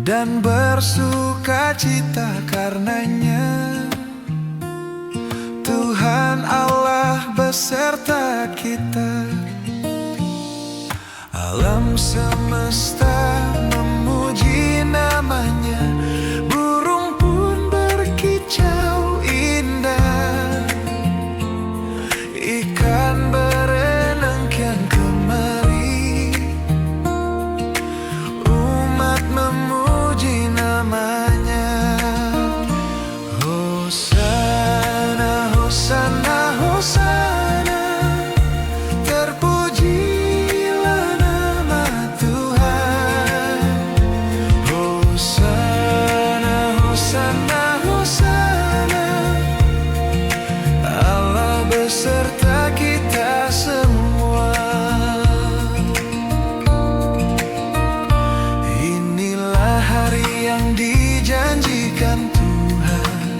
dan bersukacita karenanya. Tuhan Allah beserta kita, alam semesta memuji namanya. Burung pun berkicau indah, ikan berenang kian kemari, umat memuji namanya. Hosana, Hosana, Hosana, terpujilah nama Tuhan. Hosana, Hosana, Hosana, Allah beserta kita semua. Inilah hari yang dijanjikan Tuhan,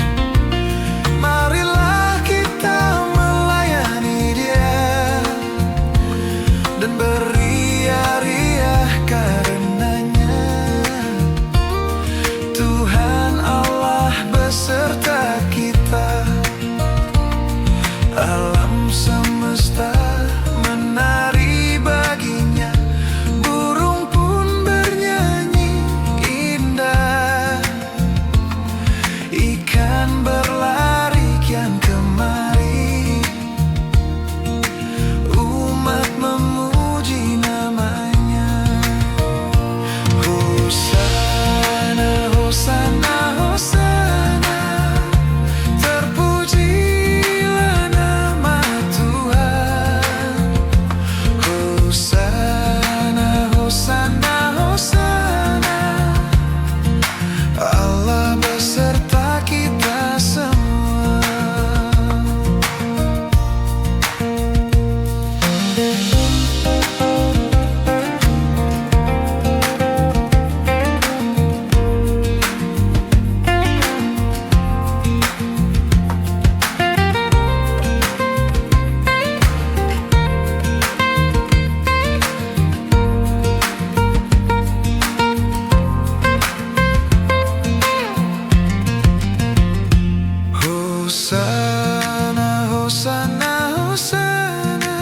marilah kita melayani Dia dan beria-riah karenanya. Tuhan Allah beserta kita, alam semesta menari baginya. Burung pun bernyanyi indah, ikan berlari kian kemari, umat memuji namanya. Hosana, Hosana, Hosana, terpujilah nama Tuhan. Hosana, Hosana, Hosana, Allah beserta kita semua. Hosana, Hosana, Hosana,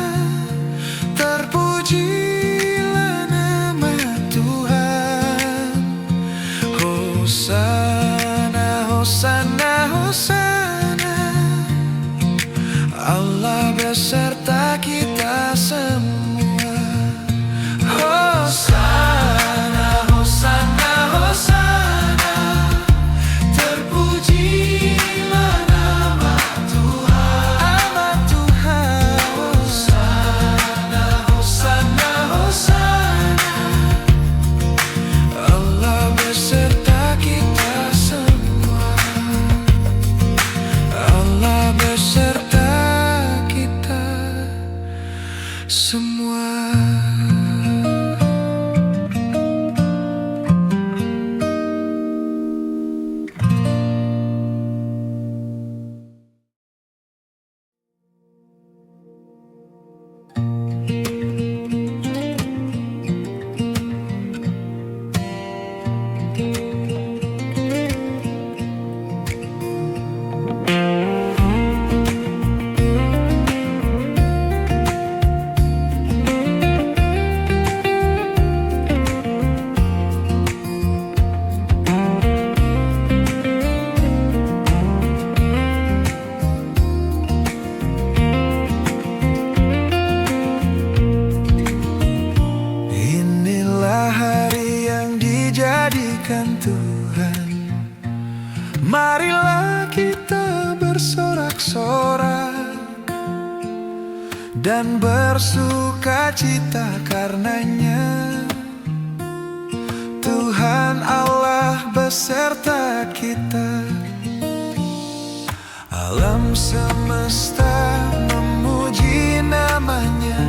terpujilah nama Tuhan. Hosana, Hosana, Hosana, Allah beserta kita semua. Hosana, Hosana, Hosana, terpujilah nama Tuhan. Hosana, Hosana, Hosana, Allah beserta kita semua. Allah beserta kita semua. Inilah hari yang dijadikan Tuhan, marilah kita bersorak-sorak dan bersukacita karenanya. Tuhan Allah beserta kita, alam semesta memuji namanya.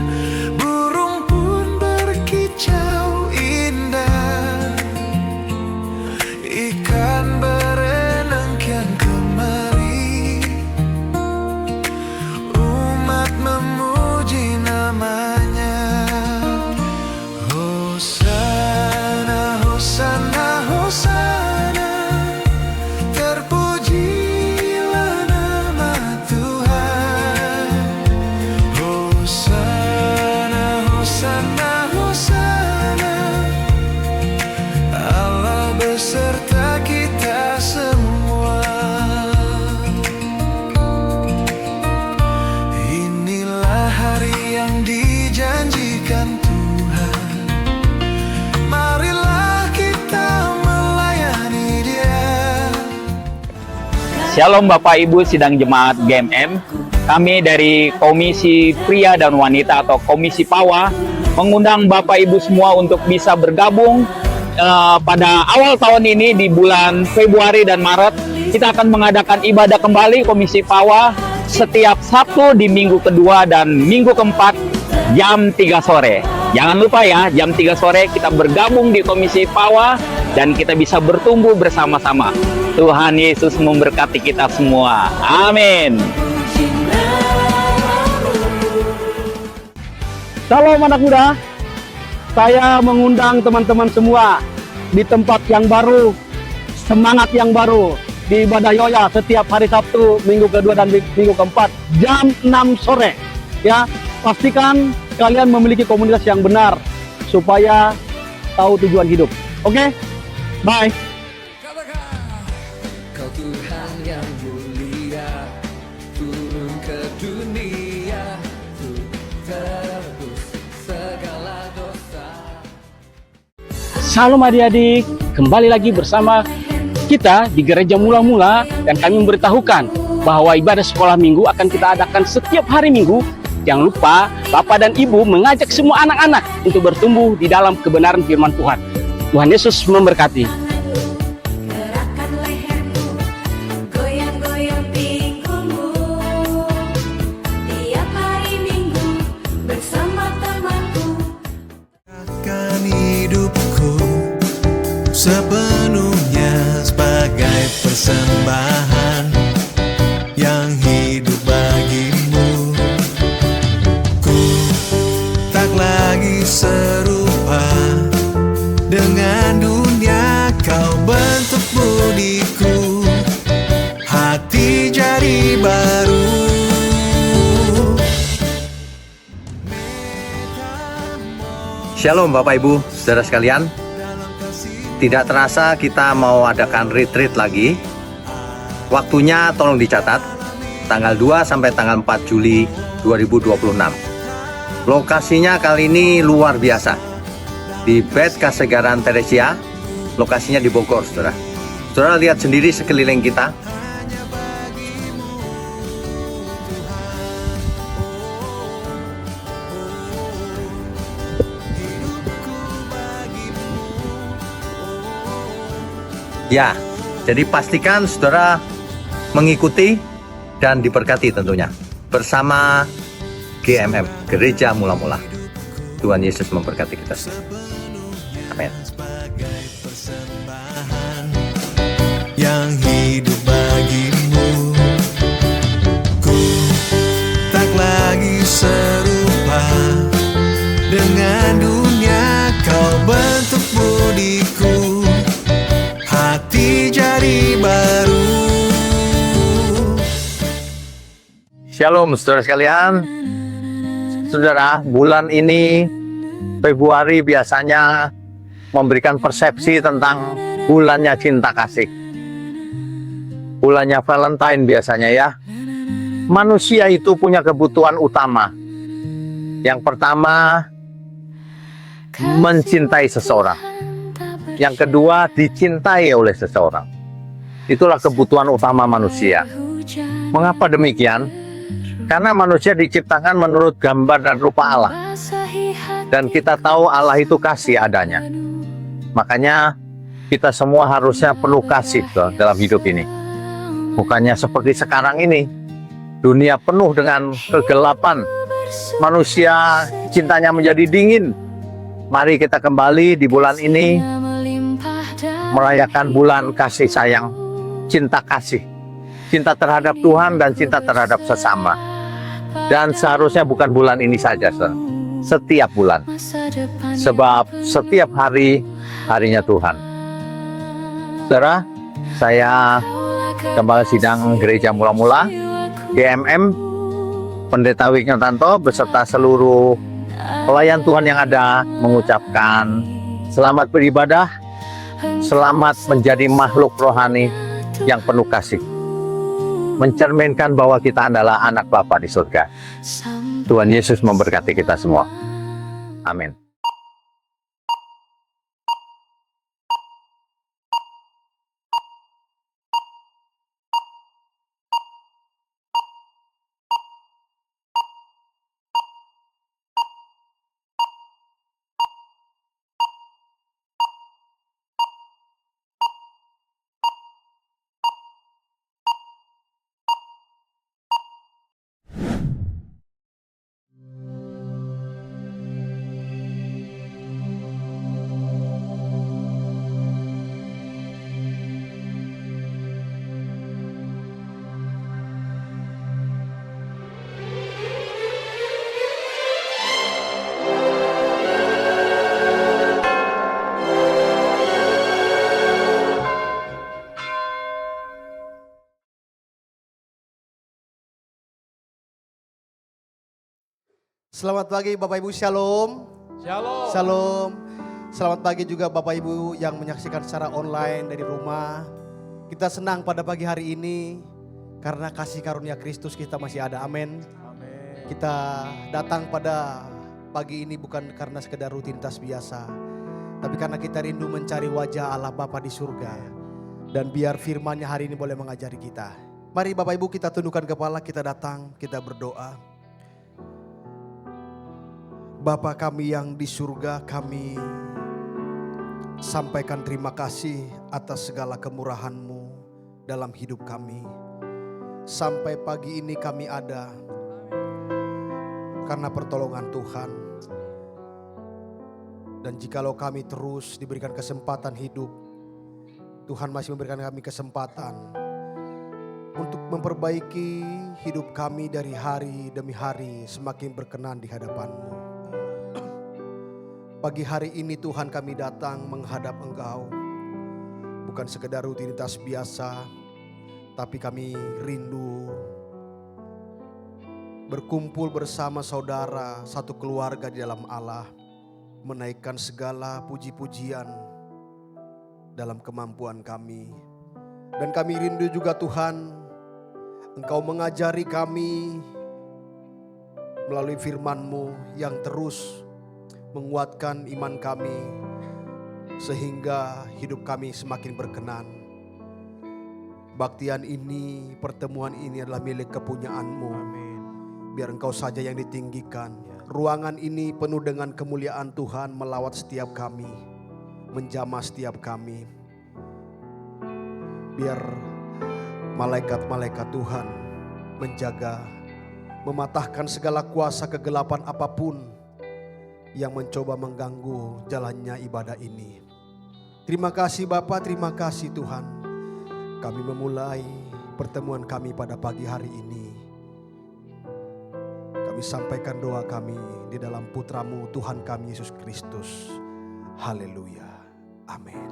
Burung pun berkicau indah, ikan berenang kian kemari, umat memuji namanya. Hosana, Hosana, Hosana, Shalom Bapak Ibu sidang jemaat GMM. Kami dari Komisi Pria dan Wanita atau Komisi PAWA mengundang Bapak Ibu semua untuk bisa bergabung pada awal tahun ini di bulan Februari dan Maret. Kita akan mengadakan ibadah kembali Komisi PAWA setiap Sabtu di minggu kedua dan minggu keempat jam 3 sore. Jangan lupa ya, jam 3 sore kita bergabung di Komisi PAWA dan kita bisa bertumbuh bersama-sama. Tuhan Yesus memberkati kita semua. Amin. Shalom anak muda. Saya mengundang teman-teman semua di tempat yang baru, semangat yang baru, di ibadah Yoya setiap hari Sabtu, minggu kedua dan minggu keempat, jam 6 sore. Ya, pastikan kalian memiliki komunitas yang benar supaya tahu tujuan hidup. Oke? Bye. Kau Tuhan yang mulia, turun ke dunia, untuk tebus segala dosa. Shalom adik-adik, kembali lagi bersama kita di Gereja Mula-Mula dan kami memberitahukan bahwa ibadah sekolah minggu akan kita adakan setiap hari Minggu. Jangan lupa Bapak dan Ibu mengajak semua anak-anak untuk bertumbuh di dalam kebenaran firman Tuhan. Tuhan Yesus memberkati. Gerakan lehermu, goyang-goyang pinggulmu, tiap hari Minggu bersama temanku. Akan hidupku sepenuhnya sebagai persembahan yang hidup bagimu. Ku tak lagi serupa dengan dunia, kau bentuk budiku, hati jadi baru. Shalom Bapak Ibu, saudara sekalian. Tidak terasa kita mau adakan retreat lagi. Waktunya tolong dicatat, tanggal 2 sampai tanggal 4 Juli 2026. Lokasinya kali ini luar biasa. Di Bet Kasegaran Teresia, lokasinya di Bogor, saudara. Saudara lihat sendiri sekeliling kita. Ya, jadi pastikan saudara mengikuti dan diberkati tentunya bersama GMM, Gereja Mula-Mula. Tuhan Yesus memberkati kita semua. Amin. Yang hidup bagimu, ku tak lagi serupa dengan dunia, kau bentuk budiku, hati jadi baru. Shalom saudara sekalian. Saudara, bulan ini Februari biasanya memberikan persepsi tentang bulannya cinta kasih. Bulannya Valentine biasanya ya. Manusia itu punya kebutuhan utama. Yang pertama, mencintai seseorang. Yang kedua, dicintai oleh seseorang. Itulah kebutuhan utama manusia. Mengapa demikian? Karena manusia diciptakan menurut gambar dan rupa Allah. Dan kita tahu Allah itu kasih adanya. Makanya kita semua harusnya perlu kasih dalam hidup ini. Bukannya seperti sekarang ini, dunia penuh dengan kegelapan. Manusia cintanya menjadi dingin. Mari kita kembali di bulan ini merayakan bulan kasih sayang, cinta kasih. Cinta terhadap Tuhan dan cinta terhadap sesama. Dan seharusnya bukan bulan ini saja, setiap bulan. Sebab setiap hari, harinya Tuhan. Saudara, saya Gembala Sidang Gereja Mula-Mula, GMM, Pendeta Wignyotanto, beserta seluruh pelayan Tuhan yang ada, mengucapkan selamat beribadah, selamat menjadi makhluk rohani yang penuh kasih. Mencerminkan bahwa kita adalah anak Bapa di surga. Tuhan Yesus memberkati kita semua. Amin. Selamat pagi Bapak Ibu, Shalom. Shalom. Shalom. Selamat pagi juga Bapak Ibu yang menyaksikan secara online dari rumah. Kita senang pada pagi hari ini karena kasih karunia Kristus kita masih ada. Amin. Amin. Kita datang pada pagi ini bukan karena sekedar rutinitas biasa, tapi karena kita rindu mencari wajah Allah Bapa di surga. Dan biar firman-Nya hari ini boleh mengajari kita. Mari Bapak Ibu kita tundukkan kepala, kita datang, kita berdoa. Bapa kami yang di surga, kami sampaikan terima kasih atas segala kemurahan-Mu dalam hidup kami. Sampai pagi ini kami ada karena pertolongan Tuhan. Dan jikalau kami terus diberikan kesempatan hidup, Tuhan masih memberikan kami kesempatan untuk memperbaiki hidup kami dari hari demi hari semakin berkenan di hadapan-Mu. Pagi hari ini Tuhan kami datang menghadap Engkau. Bukan sekedar rutinitas biasa, tapi kami rindu berkumpul bersama saudara satu keluarga di dalam Allah. Menaikkan segala puji-pujian dalam kemampuan kami. Dan kami rindu juga Tuhan, Engkau mengajari kami melalui firman-Mu yang terus menguatkan iman kami sehingga hidup kami semakin berkenan. Baktian ini, pertemuan ini adalah milik kepunyaan-Mu. Amin. Biar Engkau saja yang ditinggikan. Ruangan ini penuh dengan kemuliaan Tuhan melawat setiap kami, menjamah setiap kami. Biar malaikat-malaikat Tuhan menjaga, mematahkan segala kuasa kegelapan apapun yang mencoba mengganggu jalannya ibadah ini. Terima kasih Bapa, terima kasih Tuhan. Kami memulai pertemuan kami pada pagi hari ini. Kami sampaikan doa kami di dalam Putra-Mu Tuhan kami Yesus Kristus. Haleluya. Amin.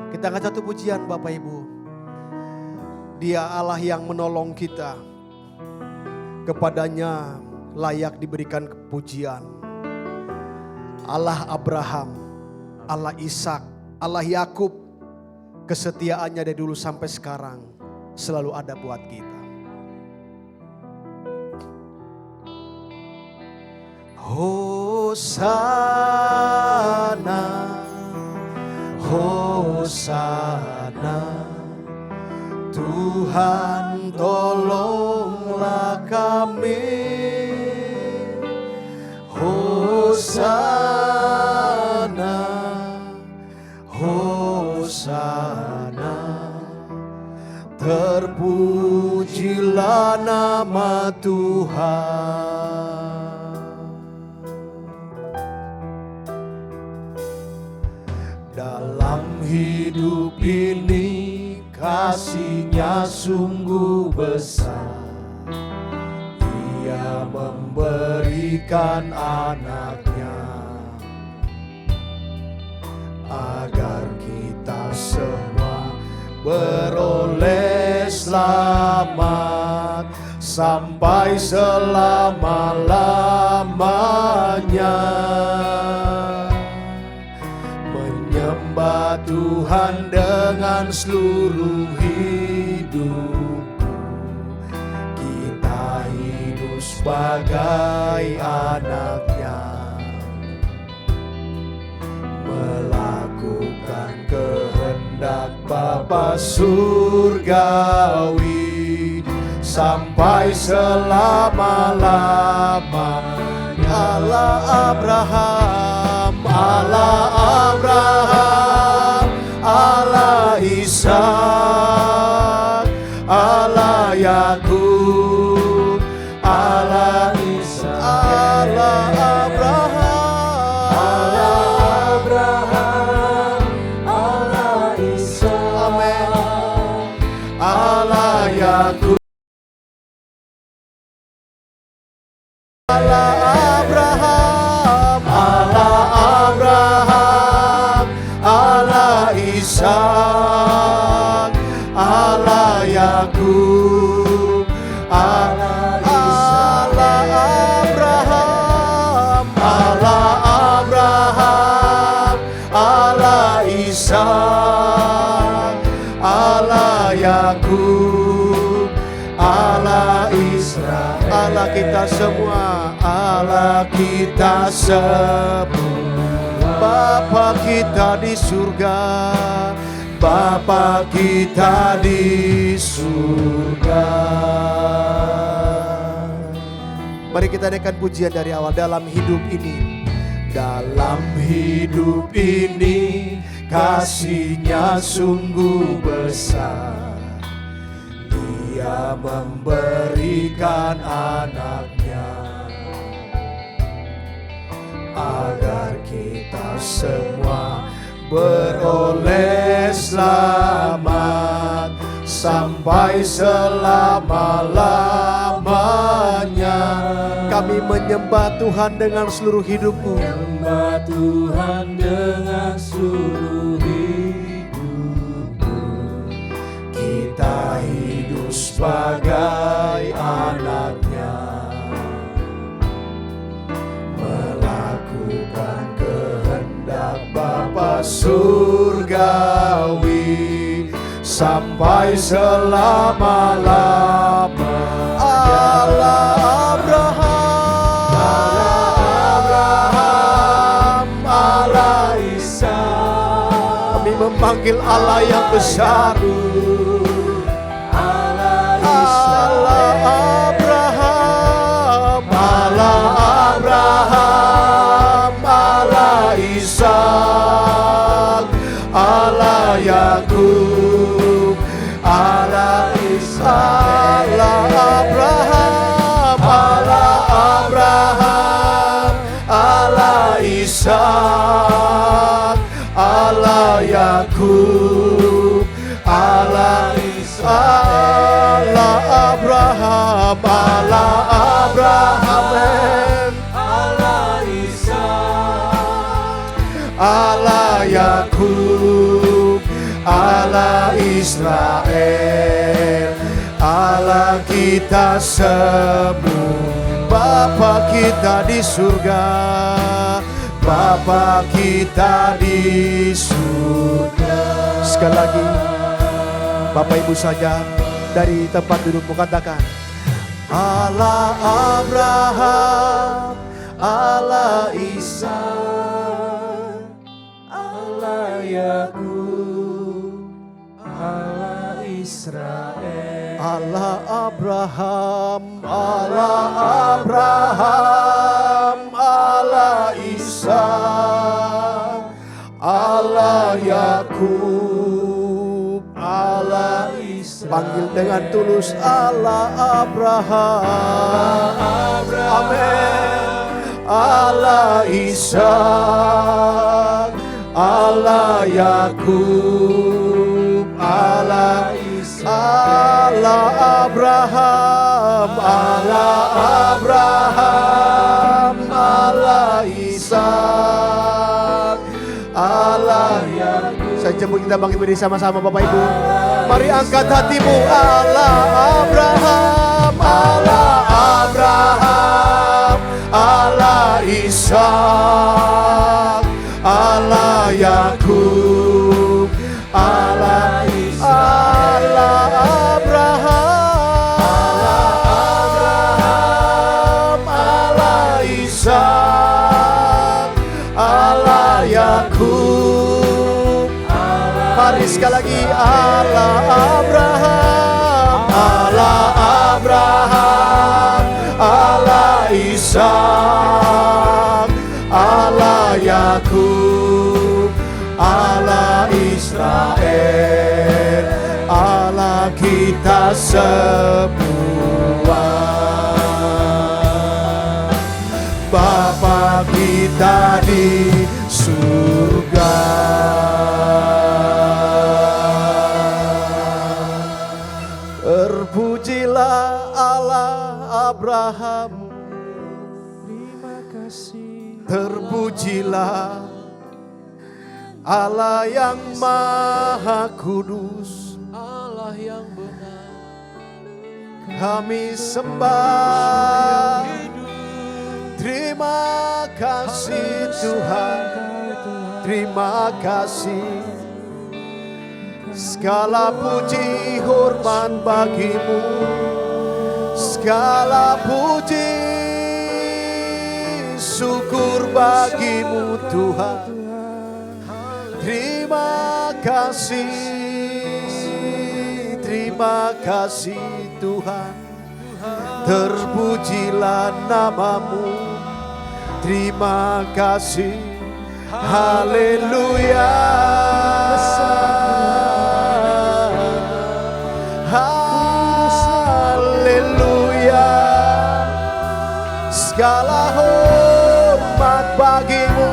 Kita angkat satu pujian Bapak Ibu. Dia Allah yang menolong kita. Kepadanya layak diberikan pujian. Allah Abraham, Allah Ishak, Allah Yakub, kesetiaannya dari dulu sampai sekarang selalu ada buat kita. Hosana, Hosana, Tuhan tolonglah kami. Hosana, Hosana, terpujilah nama Tuhan. Dalam hidup ini kasih-Nya sungguh besar. Dia memberikan anaknya agar kita semua beroleh selamat sampai selama-lamanya. Menyembah Tuhan dengan seluruh hidupku. Kita hidup sebagai anaknya, melakukan kehendak Bapa surgawi sampai selama-lamanya. Allah Abraham, Allah Abraham, Allah Ishak, Allah Yakub, Allah Ishak, Allah Abraham, Allah Abraham, Allah Ishak, amin, Allah Yakub, Allah Abraham, Allah Abraham, Allah Ishak, Allah Yakub, Allah Abraham, Allah Israel, Allah kita semua, Allah kita semua. Bapa kita di surga, Bapa kita di surga. Mari kita naikkan pujian dari awal. Dalam hidup ini, dalam hidup ini, kasih-Nya sungguh besar. Dia memberikan anaknya agar kita semua beroleh selamat sampai selama-lamanya. Kami menyembah Tuhan dengan seluruh hidupku. Menyembah Tuhan dengan seluruh hidupku. Kita hidup sebagai anaknya, melakukan kehendak Bapa surgawi sampai selama-lamanya. Allah Abraham, Allah Ishak. Kami memanggil Allah yang besar. Allah Abraham, Allah Abraham, Allah Ishak, Allah Yakub, Allah Ishak, Allah Abraham, Allah Abraham, Allah Ishak, Allah Yakub, Allah Ishak, Allah Abraham, Allah Abraham, Allah Ishak, Allah Yakub, Allah Israel, Allah kita semua. Bapa kita di surga, Bapa kita di surga. Sekali lagi, Bapak Ibu saja dari tempat dudukmu katakan, Allah Abraham, Allah Ishak, Allah Yakub, Allah Israel. Allah Abraham, Allah Abraham, Allah Ishak, Allah Yakub, Allah Israel. Panggil dengan tulus, Allah Abraham, amin. Allah Ishak, Allah Yakub, Allah Ishak, Allah Abraham, Allah Abraham, Allah Ishak, Allah Yakub. Saya jemput kita bangkit berdiri sama-sama Bapak Ibu. Mari angkat hatimu. Allah Abraham, Allah Abraham, Allah Ishak, Allah Yakub, Allah Ishak, Allah Abraham, Allah Ishak, Allah Yakub. Mari sekali lagi, Allah Abraham, Allah Abraham, Allah Ishak, Allah Yakub, Allah Israel, Allah kita semua. Bapa kita di surga. Terpujilah Allah Abraham, terima kasih. Terpujilah Allah yang Maha Kudus, Allah yang benar. Kami sembah. Terima kasih Tuhan, terima kasih. Segala puji hormat bagimu. segala puji syukur bagimu Tuhan. Terima kasih Tuhan. Terpujilah namamu. Terima kasih. Haleluya. Haleluya. Segala hormat bagimu,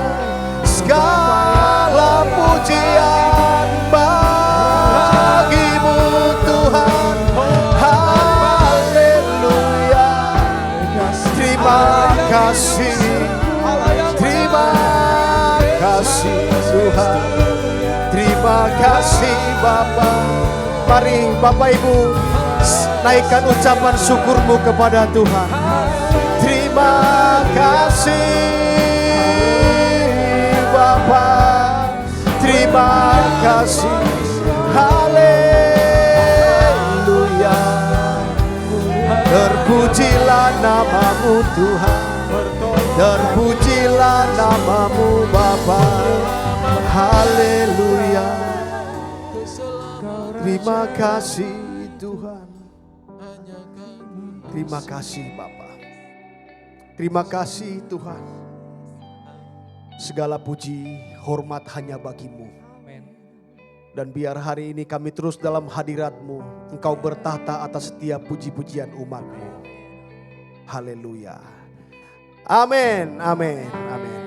segala pujian bagimu Tuhan. Haleluya. Terima kasih. Terima kasih Tuhan. Terima kasih Bapa. Mari Bapak Ibu naikkan ucapan syukurmu kepada Tuhan. Terima kasih Bapa. Terima kasih. Haleluya. Terpujilah namamu Tuhan. Terpujilah namamu Bapa. Haleluya. Terima kasih Tuhan. Terima kasih Bapa. Terima kasih Tuhan. Segala puji, hormat hanya bagimu. Dan biar hari ini kami terus dalam hadirat-Mu. Engkau bertahta atas setiap puji-pujian umat-Mu. Haleluya. Amin, amin, amin.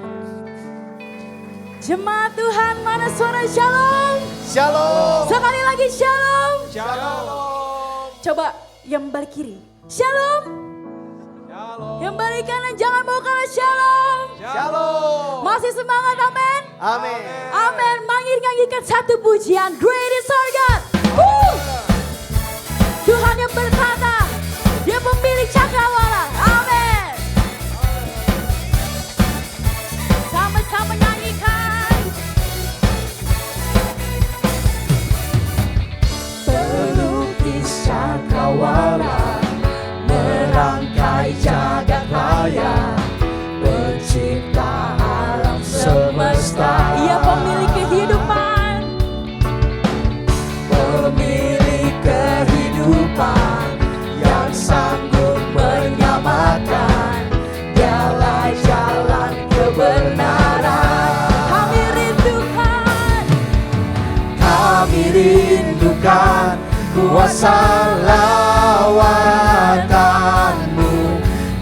Jemaat Tuhan, mana suara shalom? Shalom. Sekali lagi shalom. Shalom. Coba yang balik kiri. Shalom. Shalom. Yang balik kanan jangan bawa kanan shalom. Shalom. Masih semangat, amin. Amin. Amin. Nyanyikan satu pujian. Great is our God. Tuhan yang berkata, Dia pemilik cakrawala. Amin. Sama-sama nyanyikan. Pelukis cakrawala, merangkai jagat raya, pencipta alam semesta. Ia pemilik kehidupan, pemilik kehidupan yang sanggup menyelamatkan. Dialah jalan kebenaran. Kami rindukan kuasa lawatanmu.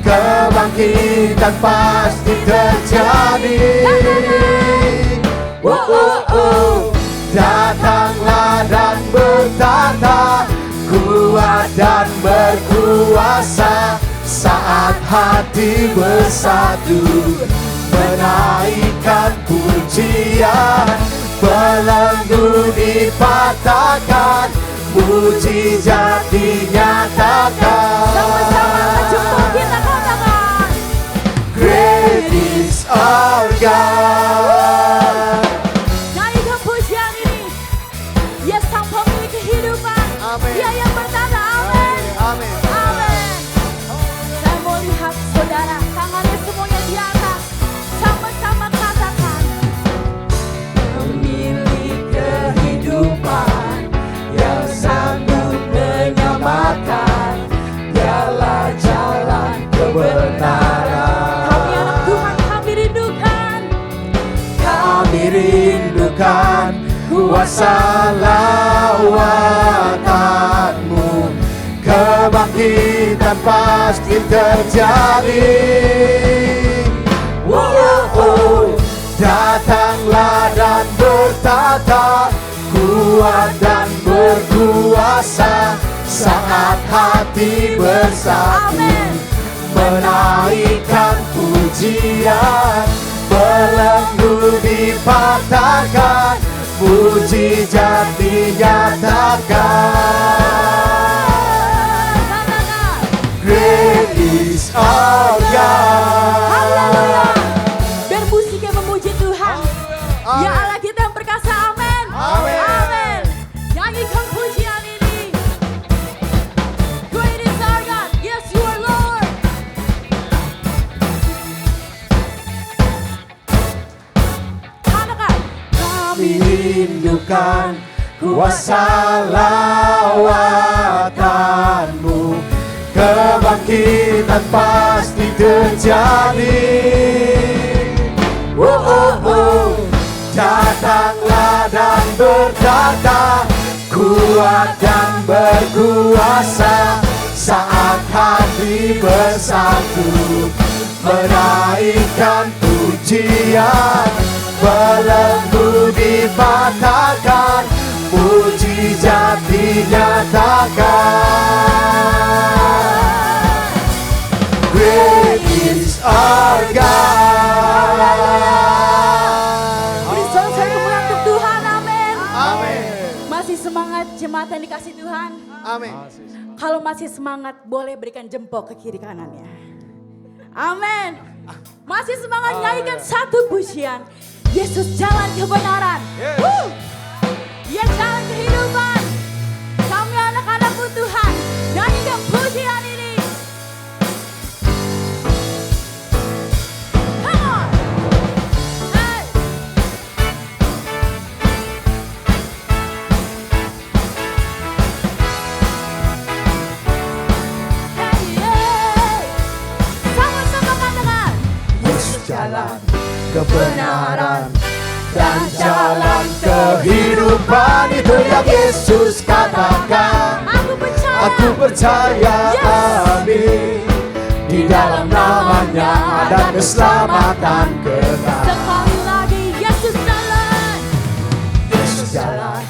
Kebangkitan pasti terjadi. Datanglah dan bertata, kuat dan berkuasa. Saat hati bersatu, menaikkan pujian. Belenggu dipatahkan, mujizat dinyatakan. Sama-sama sejumpa kita katakan, Great is our God. Nyanyikan pujian ini. Dia sang pemilik kehidupan. Amin. Dia yang bertata. Amin. Amin. Amin. Saya mau lihat saudara, tangannya semuanya di atas. Sama-sama katakan, pemilik kehidupan yang sanggup menyelamatkan. Dialah jalan kebenaran. Kami anak Tuhan, kami rindukan. Kami rindukan kuasa lawatanmu. Kebangkitan pasti terjadi. Datanglah dan bertata, kuat dan berkuasa. Saat hati bersatu, menaikkan pujian. Belenggu dipatahkan, mujizat dinyatakan. Great is our God. Haleluya. Biar musiknya memuji Tuhan. Ya Allah kita yang perkasa, amin. Amin. Amin. Nyanyikan pujian ini. Great is our God. Yes, bukan kuasa lawatanmu. Kebangkitan pasti terjadi. Datanglah dan berkata, kuat dan berkuasa, saat hati bersatu menaikkan pujian, belenggu dipatahkan, mujizat dinyatakan. Great is our God. Beri sorak-sorai kemuliaan untuk Tuhan, amin. Amin. Masih semangat jemaat yang dikasih Tuhan? Amin. Kalau masih semangat boleh berikan jempol ke kiri kanannya. Amin. Masih semangat nyanyikan satu pujian. Yesus jalan kebenaran. Dia jalan kehidupan. Kami anak-anakmu Tuhan, nyanyikan pujian ini. Come on. Hey. Sama-sama katakan. Yesus jalan kebenaran dan jalan kehidupan, itu yang Yesus katakan. Aku percaya, amin. Di dalam namanya ada keselamatan kekal. Sekali lagi Yesus jalan. Yesus jalan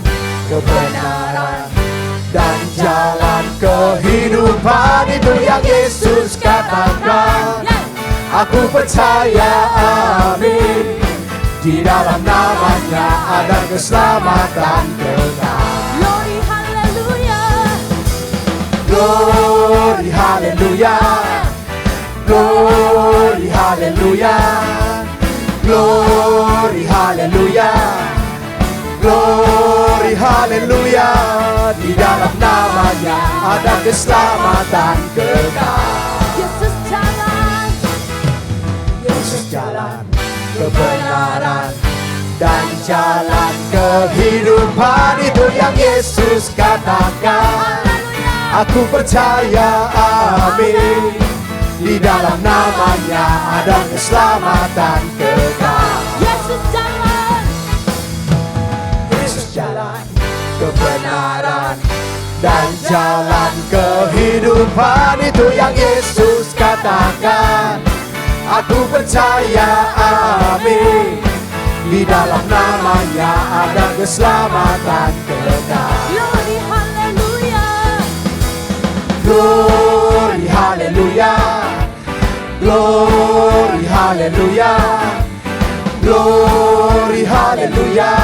kebenaran dan jalan kehidupan, itu yang Yesus katakan. Aku percaya, amin. Di dalam namanya ada keselamatan kekal. Glory hallelujah. Glory hallelujah. Glory hallelujah. Glory hallelujah. Glory hallelujah. Di dalam namanya ada keselamatan kekal. Yesus jalan. Yesus jalan kebenaran dan jalan kehidupan, itu yang Yesus katakan. Aku percaya, amin. Di dalam namanya ada keselamatan kekal. Yesus jalan. Yesus jalan kebenaran dan jalan kehidupan, itu yang Yesus katakan. Aku percaya, amin. Di dalam namanya ada keselamatan kekal. Glory hallelujah. Glory hallelujah. Glory hallelujah. Glory hallelujah.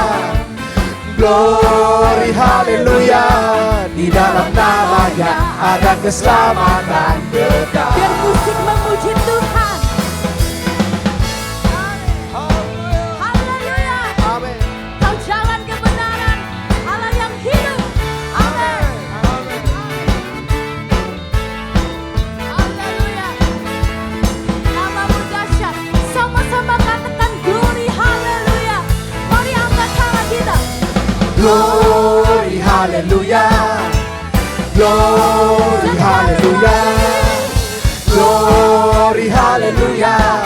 Glory hallelujah. Di dalam namanya ada keselamatan kekal. Biar musik memuji Tuhan. Haleluya. Amin. Kau jalan kebenaran, Allah yang hidup. Amin. Haleluya. Namamu dahsyat. Sama-sama katakan glory haleluya. Mari angkat tangan kita. Glory hallelujah. Glory hallelujah. Glory hallelujah.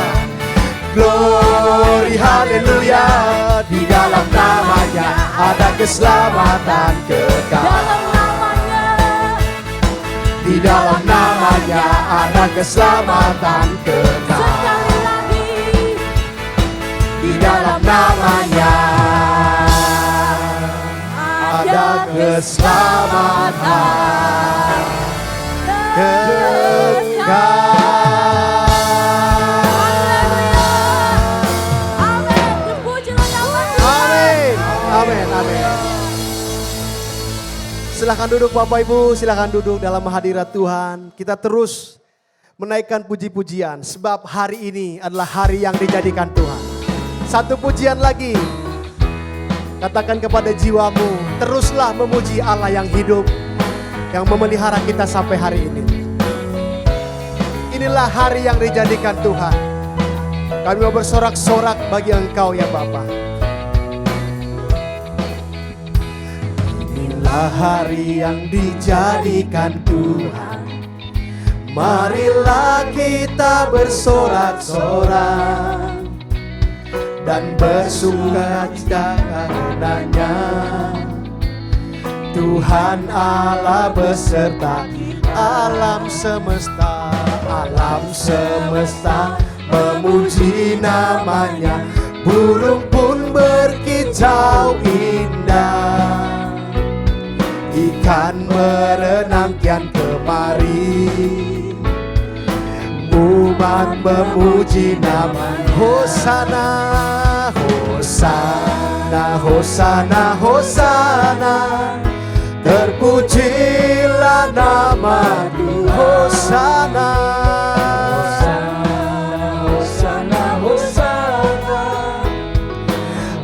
Glory hallelujah. Di dalam namanya ada keselamatan kekal. Dalam namanya. Di dalam namanya ada keselamatan kekal. Sekali lagi. Di dalam namanya ada keselamatan kekal. Amin. Terpujilah nama Tuhan. Amin. Amin. Amin. Silakan duduk Bapak Ibu, silakan duduk dalam hadirat Tuhan. Kita terus menaikkan puji-pujian sebab hari ini adalah hari yang dijadikan Tuhan. Satu pujian lagi. Katakan kepada jiwamu, teruslah memuji Allah yang hidup, yang memelihara kita sampai hari ini. Inilah hari yang dijadikan Tuhan. Kami mau bersorak-sorak bagi Engkau ya Bapa. Inilah hari yang dijadikan Tuhan. Marilah kita bersorak-sorak dan bersukacita karenanya. Tuhan Allah beserta alam semesta, memuji namanya. Burung pun berkicau indah, ikan berenang kian kemari. Umat memuji namanya. Hosana, Hosana, Hosana, Hosana. Terpujilah nama Tuhan. Hosana, Hosana, Hosana.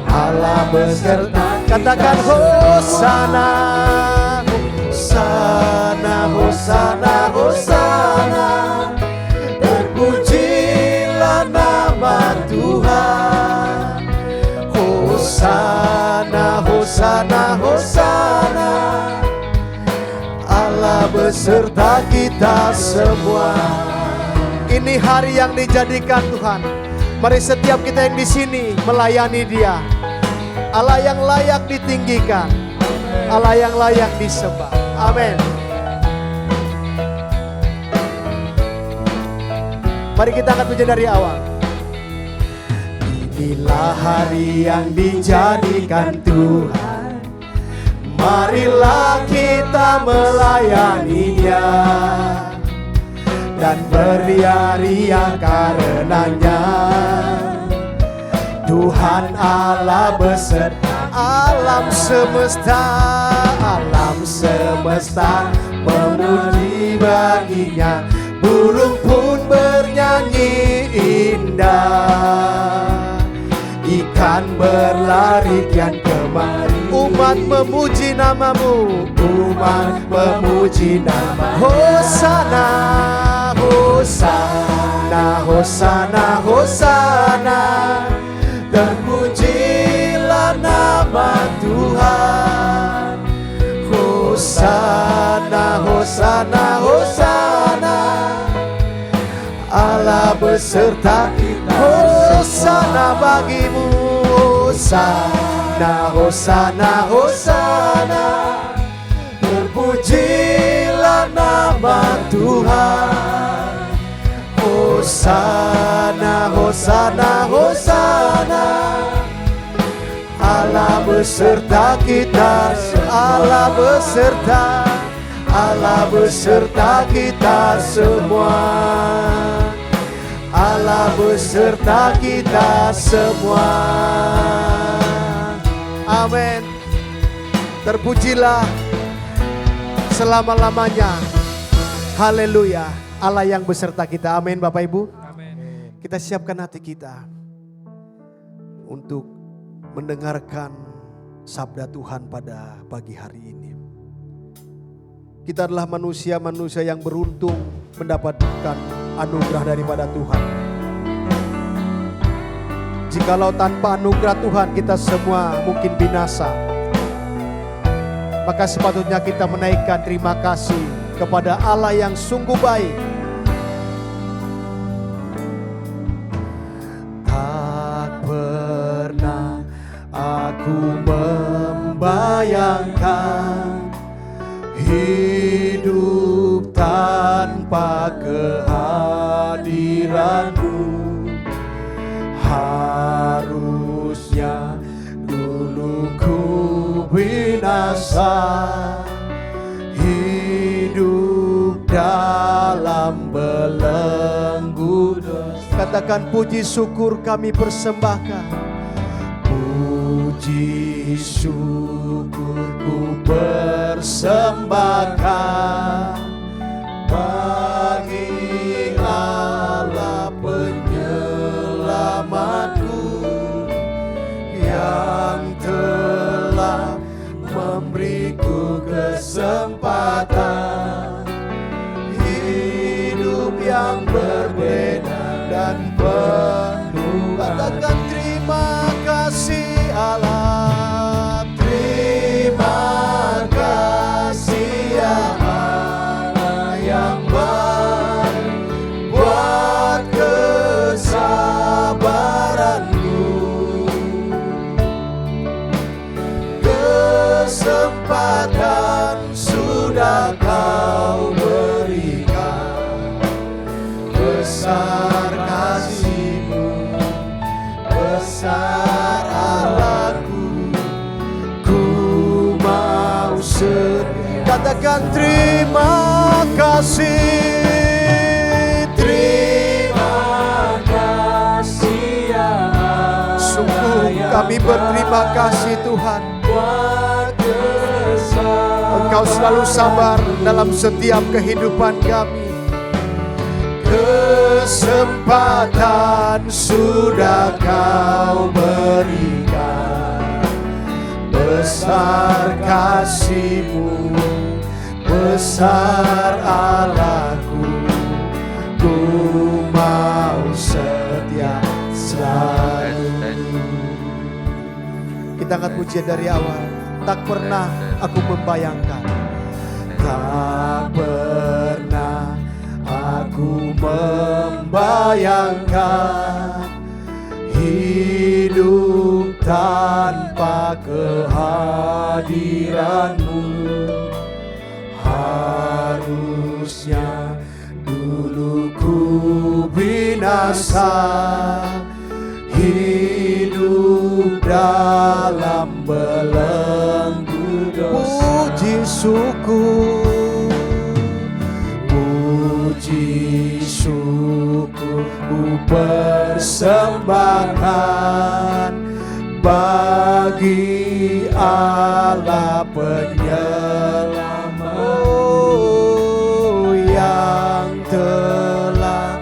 Allah beserta. Katakan Hosana, Hosana, Hosana, Hosana. Terpujilah nama Tuhan. Hosana, Hosana, Hosana. Allah beserta kita semua. Ini hari yang dijadikan Tuhan. Mari setiap kita yang di sini melayani Dia. Allah yang layak ditinggikan, Allah yang layak disembah. Amin. Mari kita angkat pujian dari awal. Inilah hari yang dijadikan Tuhan. Marilah kita melayani-Nya dan beria-ria karenanya. Tuhan Allah beserta alam semesta memuji baginya. Burung pun bernyanyi indah, ikan berlari kian kemari. Umat memuji namamu, umat memuji nama. Hosana, Hosana, Hosana, Hosana. Terpujilah nama Tuhan. Hosana, Hosana, Hosana. Allah beserta kita. Hosana bagimu. Hosana, Hosana, Hosana. Terpujilah nama Tuhan. Hosana, Hosana, Hosana. Allah beserta kita. Allah beserta kita semua. Allah beserta kita semua. Amin. Terpujilah selama-lamanya. Haleluya. Allah yang beserta kita. Amin Bapak Ibu. Amin. Kita siapkan hati kita untuk mendengarkan sabda Tuhan pada pagi hari ini. Kita adalah manusia-manusia yang beruntung mendapatkan anugerah daripada Tuhan. Jikalau tanpa anugerah Tuhan kita semua mungkin binasa, maka sepatutnya kita menaikkan terima kasih kepada Allah yang sungguh baik. Tak pernah aku membayangkan hidup tanpa kehadiranmu. Harusnya dulu ku binasa, hidup dalam belenggu dosa. Katakan puji syukur kami persembahkan. Puji syukurku persembahkan bagi Allah penyelamatku yang telah memberiku kesempatan hidup yang berbeda dan penuh. Katakan terima kasih Allah, terima kasih. yang baik, buat kesabaranmu. Kesempatan sudah kau berikan, besar kasih-Mu, besar Allahku. Ku mau katakan terima kasih, terima kasih ya Allah. Sungguh kami berterima kasih Tuhan. Engkau selalu sabar dalam setiap kehidupan kami. Kesempatan sudah kau berikan, besar kasih-Mu, besar Allahku. Ku mau setia selalu. Kita angkat pujian dari awal. Tak pernah aku membayangkan, tak pernah aku membayangkan hidup tanpa kehadiran-Mu. Harusnya dulu ku binasa, hidup dalam belenggu dosa. Puji syukur, puji syukur ku persembahkan bagi Allah penyelamat, yang telah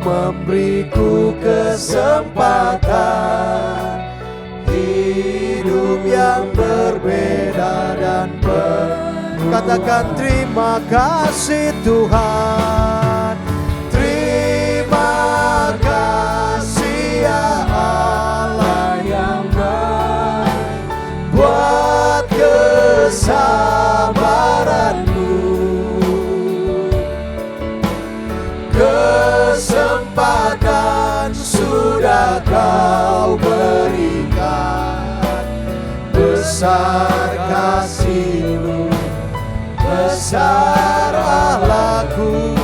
memberiku kesempatan hidup yang berbeda dan katakan terima kasih Tuhan, terima kasih ya Allah yang baik, buat kesabaran-Mu. Kesempatan sudah kau berikan, besar kasih-Mu, besar Allahku.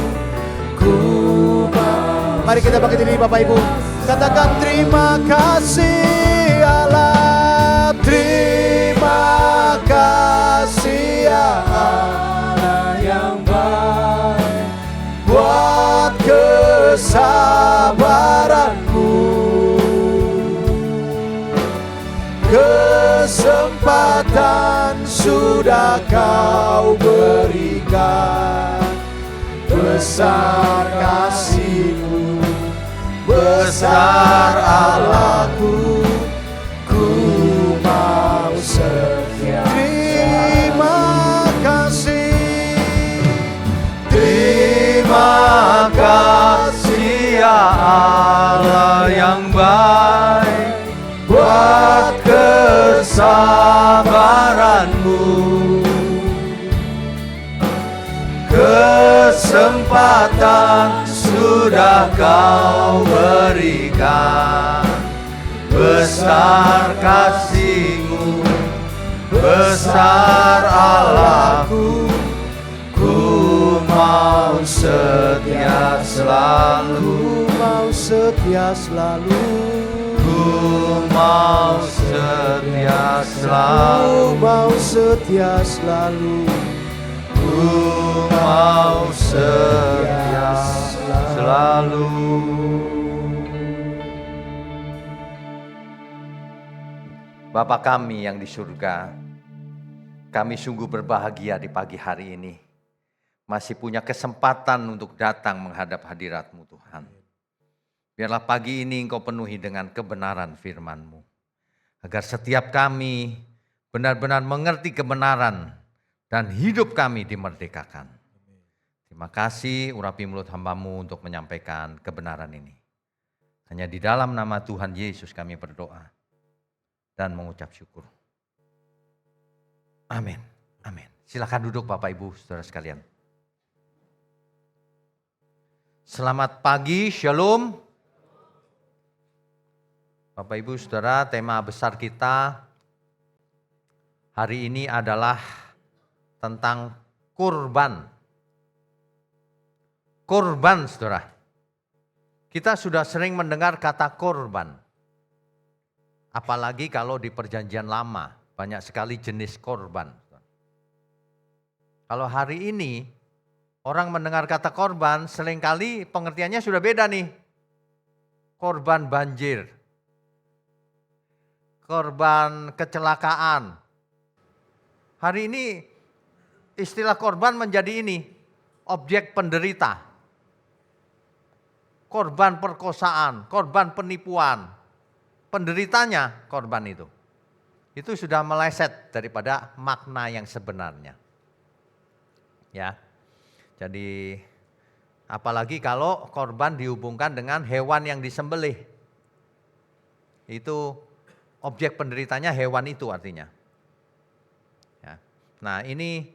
Ku mau. Mari kita bangkit diri Bapak Ibu, katakan terima kasih Allah, terima kasih ya Allah yang baik, buat kesabaran-Mu. Kesempatan sudah kau berikan, besar kasih-Mu, besar Allahku. Ku mau setia. Terima kasih, terima kasih ya Allah yang baik, buat kesabaran-Mu. Kesempatan sudah kau berikan, besar kasih-Mu, besar Allahku. Ku mau setia selalu, mau setia selalu. Ku mau setia selalu, mau setia selalu. Ku mau setia selalu. Bapa kami yang di surga, kami sungguh berbahagia di pagi hari ini. Masih punya kesempatan untuk datang menghadap hadirat-Mu Tuhan. Biarlah pagi ini Engkau penuhi dengan kebenaran firman-Mu. Agar setiap kami benar-benar mengerti kebenaran dan hidup kami dimerdekakan. Terima kasih urapi mulut hamba-Mu untuk menyampaikan kebenaran ini. Hanya di dalam nama Tuhan Yesus kami berdoa dan mengucap syukur. Amin. Amin. Silakan duduk Bapak Ibu Saudara sekalian. Selamat pagi, Shalom. Bapak Ibu Saudara, tema besar kita hari ini adalah tentang kurban. Kurban, Saudara. Kita sudah sering mendengar kata kurban. Apalagi kalau di Perjanjian Lama, banyak sekali jenis kurban. Kalau hari ini orang mendengar kata korban, seringkali pengertiannya sudah beda nih. Korban banjir, korban kecelakaan. Hari ini istilah korban menjadi ini, objek penderita. Korban perkosaan, korban penipuan. Penderitanya korban itu. Itu sudah meleset daripada makna yang sebenarnya. Ya. Jadi apalagi kalau korban dihubungkan dengan hewan yang disembelih. Itu objek penderitanya hewan itu artinya. Ya. Nah ini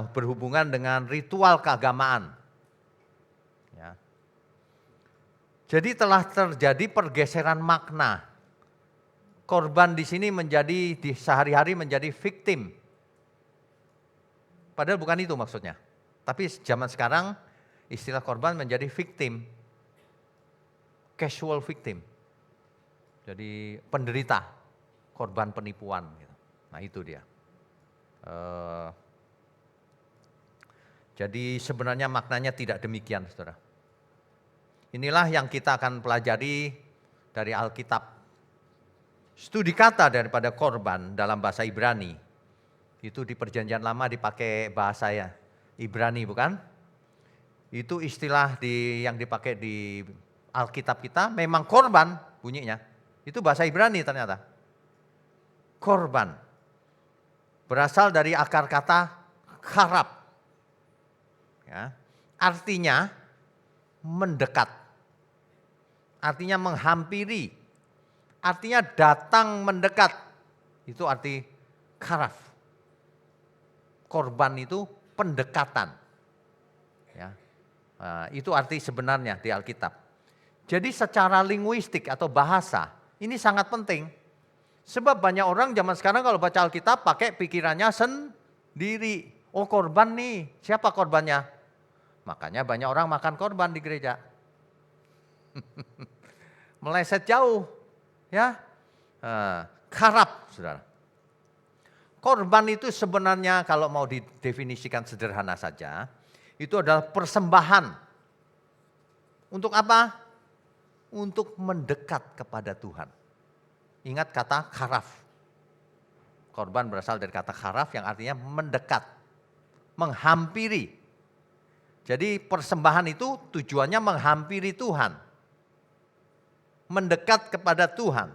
berhubungan dengan ritual keagamaan. Ya. Jadi telah terjadi pergeseran makna. Korban di sini menjadi di sehari-hari menjadi victim. Padahal bukan itu maksudnya. Tapi zaman sekarang istilah korban menjadi victim, casual victim. Jadi penderita, korban penipuan. Nah itu dia. Jadi sebenarnya maknanya tidak demikian, saudara. Inilah yang kita akan pelajari dari Alkitab. Studi kata daripada korban dalam bahasa Ibrani. Itu di Perjanjian Lama dipakai bahasa ya. Ibrani bukan? Itu istilah yang dipakai di Alkitab kita memang korban bunyinya. Itu bahasa Ibrani ternyata. Korban. Berasal dari akar kata kharab. Ya. Artinya mendekat. Artinya menghampiri. Artinya datang mendekat. Itu arti kharaf. Korban itu pendekatan. Ya. Nah, itu arti sebenarnya di Alkitab. Jadi secara linguistik atau bahasa, ini sangat penting. Sebab banyak orang zaman sekarang kalau baca Alkitab pakai pikirannya sendiri. Oh korban nih, siapa korbannya? Makanya banyak orang makan korban di gereja. Meleset jauh. Ya, kharab, saudara. Korban itu sebenarnya kalau mau didefinisikan sederhana saja, itu adalah persembahan. Untuk apa? Untuk mendekat kepada Tuhan. Ingat kata kharaf. Korban berasal dari kata kharaf yang artinya mendekat, menghampiri. Jadi persembahan itu tujuannya menghampiri Tuhan. Mendekat kepada Tuhan.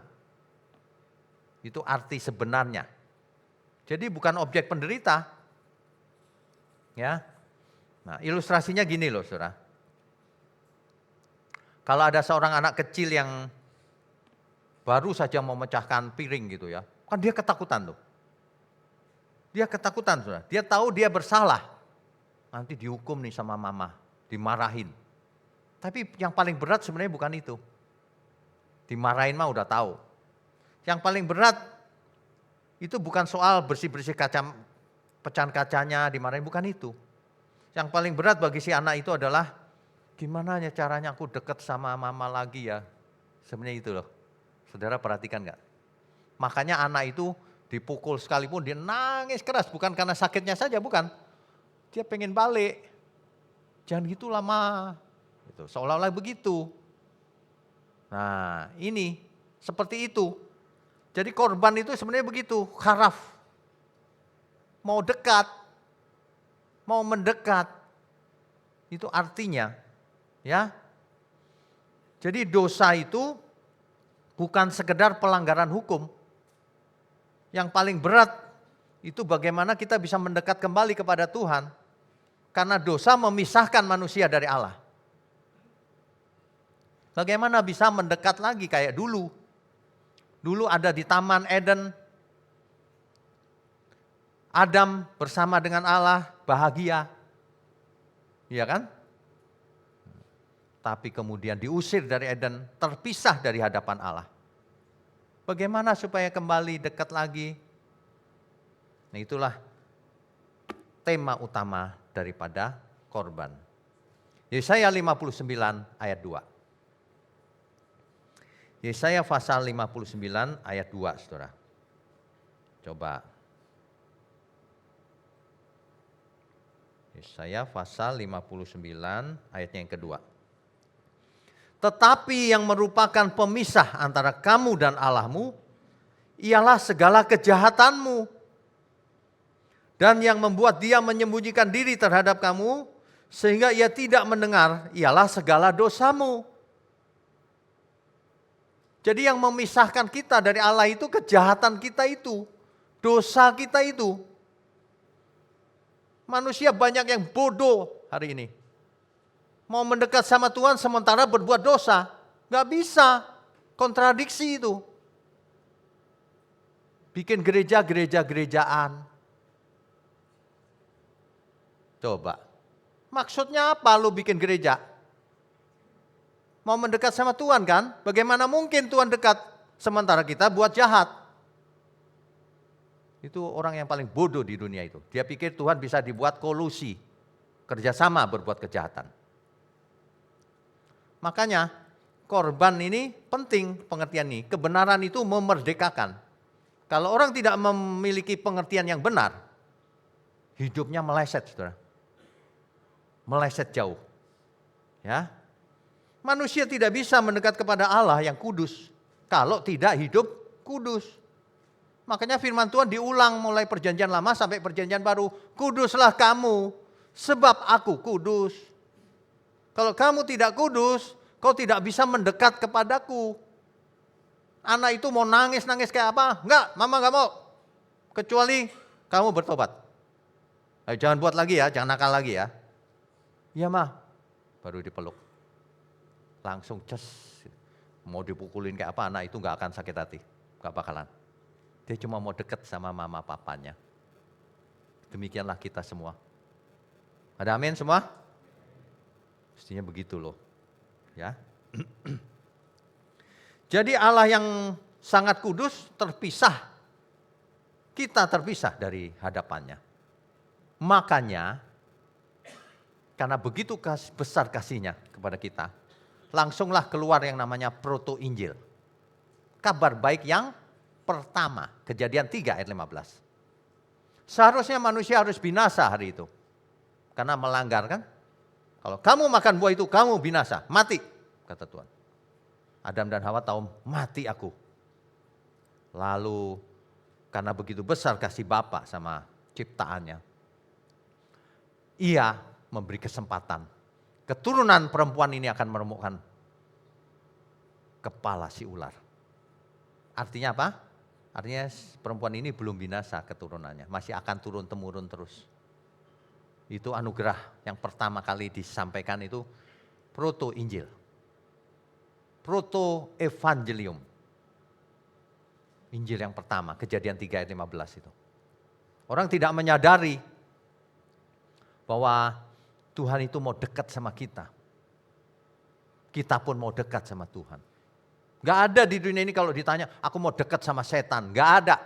Itu arti sebenarnya. Jadi bukan objek penderita. Ya. Nah, ilustrasinya gini loh, Saudara. Kalau ada seorang anak kecil yang baru saja mau memecahkan piring gitu ya. Kan dia ketakutan tuh. Dia ketakutan, Saudara. Dia tahu dia bersalah. Nanti dihukum nih sama mama, dimarahin. Tapi yang paling berat sebenarnya bukan itu. Dimarahin mah udah tahu. Yang paling berat itu bukan soal bersih-bersih pecahan kacanya, dimarahin, bukan itu. Yang paling berat bagi si anak itu adalah gimana caranya aku deket sama mama lagi ya. Sebenarnya itu loh. Saudara perhatikan gak? Makanya anak itu dipukul sekalipun dia nangis keras. Bukan karena sakitnya saja, bukan. Dia pengen balik. Jangan gitu lama. Gitu. Seolah-olah begitu. Nah ini seperti itu. Jadi korban itu sebenarnya begitu, kharaf. Mau dekat, mau mendekat. Itu artinya, ya. Jadi dosa itu bukan sekedar pelanggaran hukum. Yang paling berat itu bagaimana kita bisa mendekat kembali kepada Tuhan. Karena dosa memisahkan manusia dari Allah. Bagaimana bisa mendekat lagi kayak dulu. Dulu ada di Taman Eden, Adam bersama dengan Allah bahagia. Iya kan? tapi kemudian diusir dari Eden, terpisah dari hadapan Allah. Bagaimana supaya kembali dekat lagi? Nah, itulah tema utama daripada korban. Yesaya 59 ayat 2. Yesaya pasal 59 ayat 2, Saudara. Coba. Yesaya pasal 59 ayatnya yang kedua. Tetapi yang merupakan pemisah antara kamu dan Allahmu, ialah segala kejahatanmu. Dan yang membuat dia menyembunyikan diri terhadap kamu, sehingga ia tidak mendengar, ialah segala dosamu. Jadi yang memisahkan kita dari Allah itu kejahatan kita itu, dosa kita itu. Manusia banyak yang bodoh hari ini. Mau mendekat sama Tuhan sementara berbuat dosa. Gak bisa, kontradiksi itu. Bikin gerejaan. Coba, maksudnya apa lu bikin gereja? Mau mendekat sama Tuhan kan? Bagaimana mungkin Tuhan dekat sementara kita buat jahat? Itu orang yang paling bodoh di dunia itu. Dia pikir Tuhan bisa dibuat kolusi, kerjasama berbuat kejahatan. Makanya korban ini penting pengertian ini. Kebenaran itu memerdekakan. Kalau orang tidak memiliki pengertian yang benar, hidupnya meleset, Saudara. Meleset jauh. Ya. Manusia tidak bisa mendekat kepada Allah yang kudus kalau tidak hidup kudus. Makanya firman Tuhan diulang mulai perjanjian lama sampai perjanjian baru. Kuduslah kamu sebab aku kudus. Kalau kamu tidak kudus, kau tidak bisa mendekat kepadaku. Anak itu mau nangis kayak apa? Enggak, mama enggak mau. Kecuali kamu bertobat. Ayo, jangan buat lagi ya, jangan nakal lagi ya. Iya mah, baru dipeluk. Langsung ces. Mau dipukulin kayak apa, anak itu enggak akan sakit hati. Enggak bakalan. Dia cuma mau dekat sama mama papanya. Demikianlah kita semua. Ada amin semua? Mestinya begitu loh. Ya. Jadi Allah yang sangat kudus terpisah. Kita terpisah dari hadapannya. Makanya, karena begitu besar kasihnya kepada kita, langsunglah keluar yang namanya proto-injil. Kabar baik yang pertama, Kejadian 3 ayat 15. Seharusnya manusia harus binasa hari itu. Karena melanggar kan. Kalau kamu makan buah itu, kamu binasa, mati, kata Tuhan. Adam dan Hawa tahu, mati aku. Lalu, karena begitu besar kasih Bapa sama ciptaannya, Ia memberi kesempatan. Keturunan perempuan ini akan meremukkan kepala si ular. Artinya apa? Artinya perempuan ini belum binasa keturunannya, masih akan turun-temurun terus. Itu anugerah yang pertama kali disampaikan itu proto-injil. Proto-evangelium. Injil yang pertama, Kejadian 3 ayat 15 itu. Orang tidak menyadari bahwa Tuhan itu mau dekat sama kita. Kita pun mau dekat sama Tuhan. Gak ada di dunia ini kalau ditanya, aku mau dekat sama setan. Gak ada.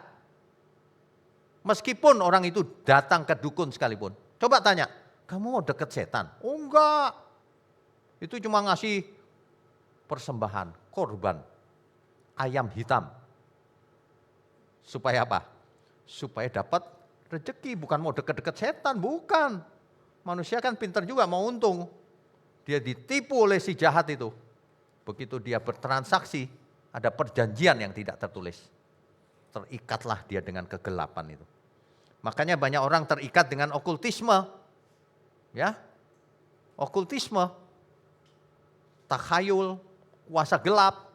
Meskipun orang itu datang ke dukun sekalipun. Coba tanya, kamu mau dekat setan? Oh enggak. Itu cuma ngasih persembahan, korban, ayam hitam. Supaya apa? Supaya dapat rezeki, bukan mau dekat-dekat setan, bukan. Manusia kan pintar juga, mau untung. Dia ditipu oleh si jahat itu. Begitu dia bertransaksi, ada perjanjian yang tidak tertulis. Terikatlah dia dengan kegelapan itu. Makanya banyak orang terikat dengan okultisme. Ya, okultisme, takhayul, kuasa gelap.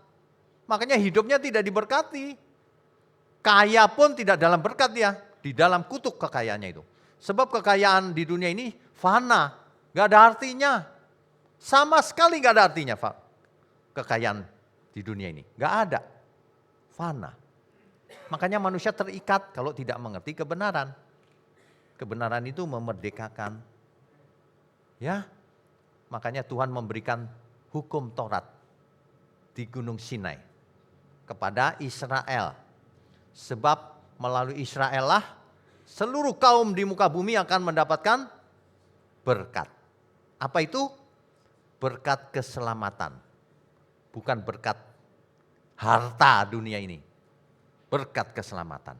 Makanya hidupnya tidak diberkati. Kaya pun tidak dalam berkat dia, di dalam kutuk kekayaannya itu. Sebab kekayaan di dunia ini fana, gak ada artinya. Sama sekali gak ada artinya kekayaan di dunia ini. Gak ada, fana. Makanya manusia terikat kalau tidak mengerti kebenaran. Kebenaran itu memerdekakan. Ya, makanya Tuhan memberikan hukum Taurat di Gunung Sinai kepada Israel. Sebab melalui Israel lah seluruh kaum di muka bumi akan mendapatkan berkat. Apa itu? Berkat keselamatan. Bukan berkat harta dunia ini. Berkat keselamatan.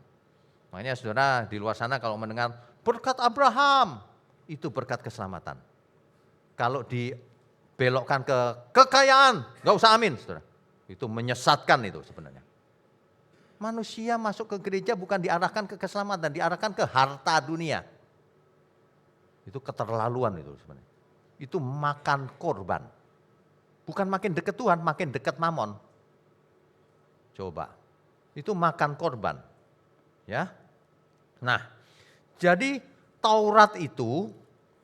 Makanya saudara di luar sana kalau mendengar berkat Abraham, itu berkat keselamatan. Kalau dibelokkan ke kekayaan, gak usah amin saudara. Itu menyesatkan itu sebenarnya. Manusia masuk ke gereja bukan diarahkan ke keselamatan, diarahkan ke harta dunia. Itu keterlaluan itu sebenarnya. Itu makan korban. Bukan makin dekat Tuhan, makin dekat mamon. Coba. Itu makan korban. Ya. Nah, jadi Taurat itu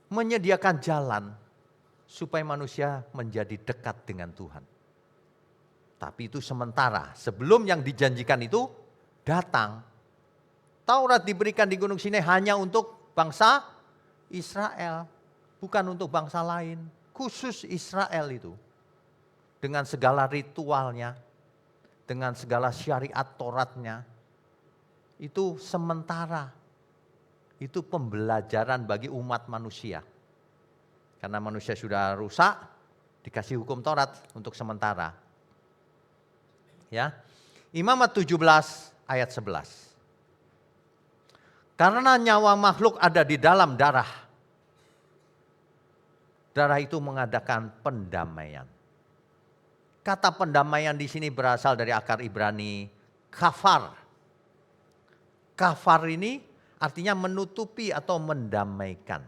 menyediakan jalan supaya manusia menjadi dekat dengan Tuhan. Tapi itu sementara, sebelum yang dijanjikan itu datang. Taurat diberikan di Gunung Sinai hanya untuk bangsa Israel, bukan untuk bangsa lain. Khusus Israel itu. Dengan segala ritualnya, dengan segala syariat Tauratnya. Itu sementara. Itu pembelajaran bagi umat manusia. Karena manusia sudah rusak, dikasih hukum Taurat untuk sementara. Ya. Imamat 17 ayat 11. Karena nyawa makhluk ada di dalam darah. Darah itu mengadakan pendamaian. Kata pendamaian di sini berasal dari akar Ibrani kafar. Kafar ini artinya menutupi atau mendamaikan.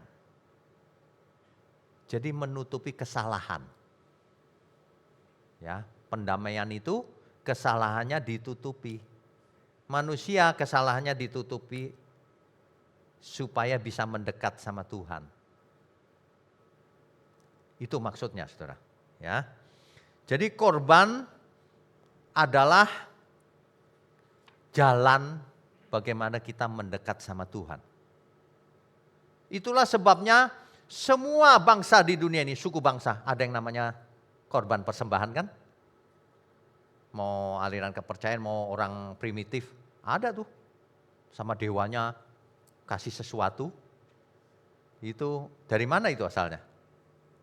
Jadi menutupi kesalahan. Ya, pendamaian itu kesalahannya ditutupi. Manusia kesalahannya ditutupi supaya bisa mendekat sama Tuhan. Itu maksudnya, saudara. Ya. Jadi korban adalah jalan bagaimana kita mendekat sama Tuhan. Itulah sebabnya semua bangsa di dunia ini, suku bangsa, ada yang namanya korban persembahan kan? Mau aliran kepercayaan, mau orang primitif, ada tuh. Sama dewanya kasih sesuatu. Itu dari mana itu asalnya?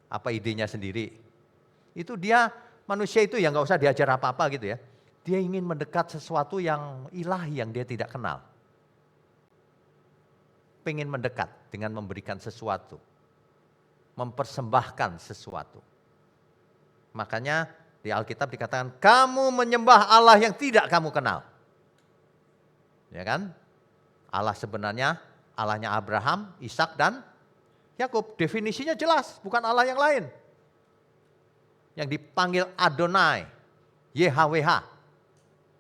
Apa idenya sendiri? Itu dia, manusia itu ya gak usah diajar apa-apa gitu ya. Dia ingin mendekat sesuatu yang ilahi yang dia tidak kenal. Pengen mendekat dengan memberikan sesuatu. Mempersembahkan sesuatu. Makanya di Alkitab dikatakan, kamu menyembah Allah yang tidak kamu kenal. Ya kan? Allah sebenarnya, Allahnya Abraham, Ishak dan Yakub. Definisinya jelas, bukan Allah yang lain. Yang dipanggil Adonai, YHWH.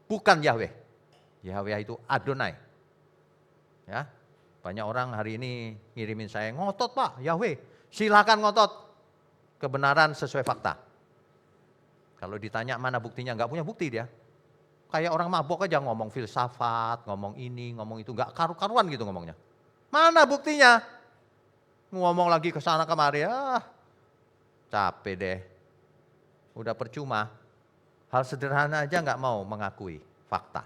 Bukan Yahweh. Yahweh itu Adonai. Ya. Banyak orang hari ini ngirimin saya, ngotot Pak, Yahweh. Silakan ngotot. Kebenaran sesuai fakta. Kalau ditanya mana buktinya, nggak punya bukti dia. Kayak orang mabok aja ngomong filsafat, ngomong ini, ngomong itu, nggak karu-karuan gitu ngomongnya. Mana buktinya? Ngomong lagi ke sana kemari, capek deh. Udah percuma. Hal sederhana aja nggak mau mengakui fakta.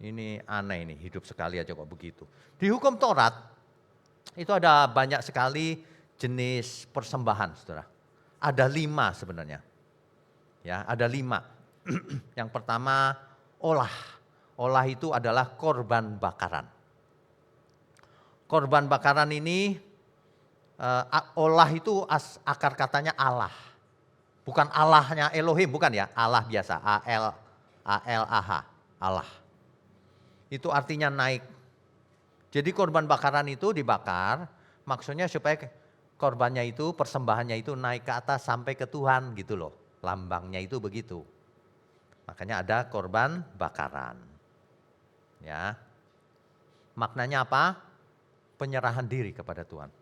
Ini aneh ini, hidup sekali aja kok begitu. Di hukum Taurat itu ada banyak sekali jenis persembahan, saudara. Ada 5 sebenarnya. Ya, ada 5. Yang pertama olah. Olah itu adalah korban bakaran. Korban bakaran ini olah itu akar katanya Allah. Bukan Allahnya Elohim, bukan ya, Allah biasa, A-L-A-H, Allah. Itu artinya naik. Jadi korban bakaran itu dibakar, maksudnya supaya korbannya itu, persembahannya itu naik ke atas sampai ke Tuhan gitu loh. Lambangnya itu begitu. Makanya ada korban bakaran. Ya. Maknanya apa? Penyerahan diri kepada Tuhan.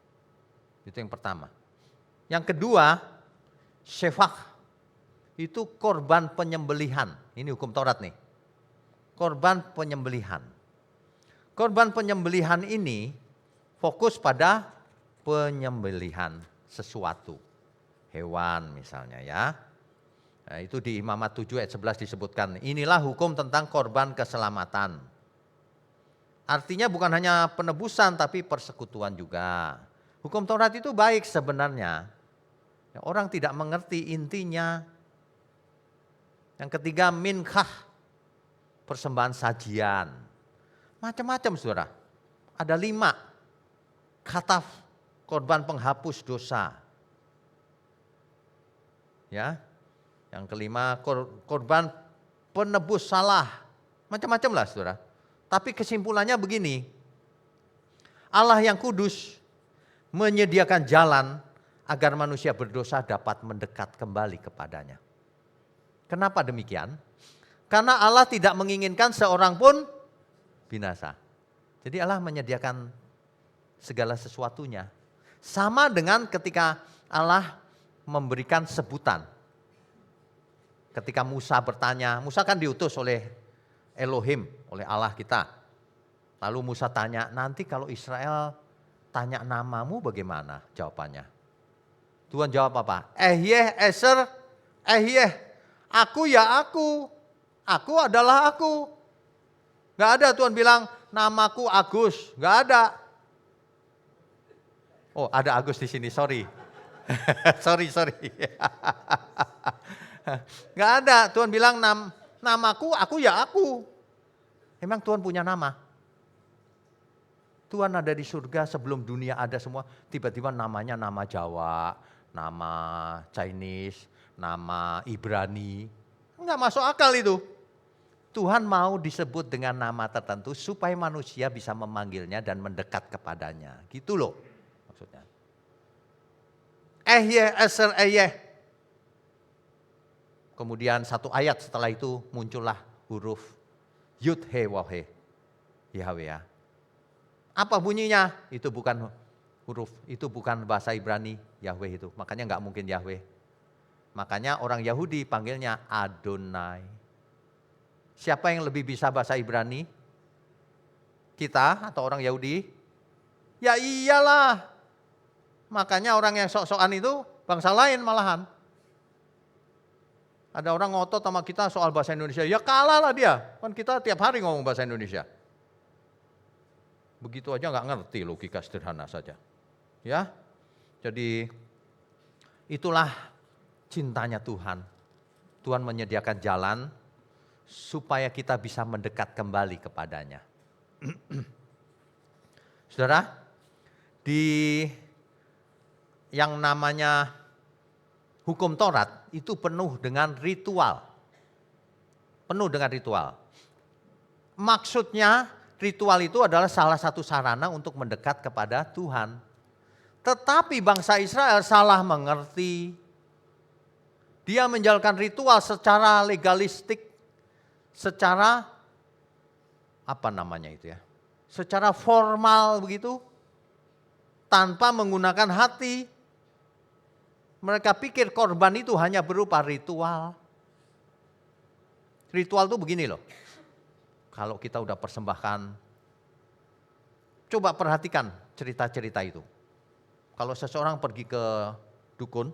Itu yang pertama. Yang kedua, syefak. Itu korban penyembelihan. Ini hukum Taurat nih. Korban penyembelihan. Korban penyembelihan ini fokus pada penyembelihan sesuatu. hewan misalnya ya. Nah, itu di Imamat 7 ayat 11 disebutkan, inilah hukum tentang korban keselamatan. Artinya bukan hanya penebusan tapi persekutuan juga. Hukum Taurat itu baik sebenarnya. Orang tidak mengerti intinya. Yang ketiga minkah, persembahan sajian. Macam-macam saudara. Ada 5. Kataf, korban penghapus dosa. Ya. Yang kelima korban penebus salah. Macam-macam lah saudara. Tapi kesimpulannya begini. Allah yang kudus menyediakan jalan agar manusia berdosa dapat mendekat kembali kepadanya. Kenapa demikian? Karena Allah tidak menginginkan seorang pun binasa. Jadi Allah menyediakan segala sesuatunya. Sama dengan ketika Allah memberikan sebutan. Ketika Musa bertanya, Musa kan diutus oleh Elohim, oleh Allah kita. Lalu Musa tanya, nanti kalau Israel tanya namamu bagaimana jawabannya? Tuhan jawab apa? Ehyeh, Eser, Ehyeh. Aku ya aku adalah aku. Gak ada Tuhan bilang, namaku Agus, gak ada. Oh ada Agus di sini, sorry. sorry. Gak ada, Tuhan bilang namaku, aku ya aku. Emang Tuhan punya nama? Tuhan ada di surga sebelum dunia ada semua, tiba-tiba namanya nama Jawa, nama Chinese, nama Ibrani. Enggak masuk akal itu. Tuhan mau disebut dengan nama tertentu supaya manusia bisa memanggilnya dan mendekat kepadanya. Gitu loh maksudnya. Ehyeh, Eser, Ehyeh. Kemudian satu ayat setelah itu muncullah huruf Yud He Waw He, Yahweh ya. Apa bunyinya? Itu bukan huruf, itu bukan bahasa Ibrani Yahweh itu. Makanya nggak mungkin Yahweh. Makanya orang Yahudi panggilnya Adonai. Siapa yang lebih bisa bahasa Ibrani? Kita atau orang Yahudi? Ya iyalah. Makanya orang yang sok-sokan itu bangsa lain malahan. Ada orang ngotot sama kita soal bahasa Indonesia, ya kalah lah dia. Kan kita tiap hari ngomong bahasa Indonesia. Begitu aja nggak ngerti logika sederhana saja. Ya, jadi itulah cintanya Tuhan. Tuhan menyediakan jalan supaya kita bisa mendekat kembali kepadanya. Saudara, di yang namanya hukum Taurat itu penuh dengan ritual. Penuh dengan ritual. Maksudnya ritual itu adalah salah satu sarana untuk mendekat kepada Tuhan. Tetapi bangsa Israel salah mengerti. Dia menjalankan ritual secara legalistik, secara apa namanya itu ya? Secara formal begitu, tanpa menggunakan hati. Mereka pikir korban itu hanya berupa ritual. Ritual itu begini loh. Kalau kita udah persembahkan, coba perhatikan cerita-cerita itu. Kalau seseorang pergi ke dukun,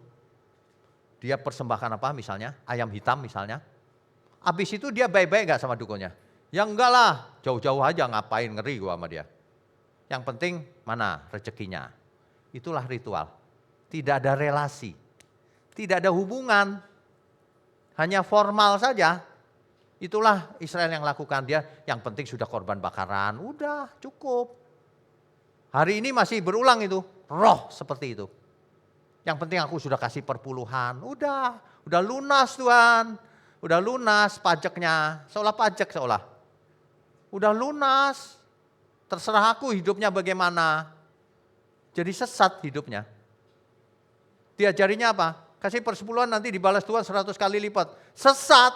dia persembahkan apa misalnya, ayam hitam misalnya. Habis itu dia baik-baik gak sama dukunnya? Ya enggak lah, jauh-jauh aja ngapain, ngeri gua sama dia. Yang penting mana rezekinya. Itulah ritual. Tidak ada relasi, tidak ada hubungan, hanya formal saja. Itulah Israel yang lakukan, dia yang penting sudah korban bakaran, udah cukup. Hari ini masih berulang itu, roh seperti itu. Yang penting aku sudah kasih perpuluhan, udah lunas Tuhan, udah lunas pajaknya, seolah pajak seolah. Udah lunas, terserah aku hidupnya bagaimana. Jadi sesat hidupnya. Diajarinya apa? Kasih persepuluhan nanti dibalas Tuhan 100 kali lipat. Sesat.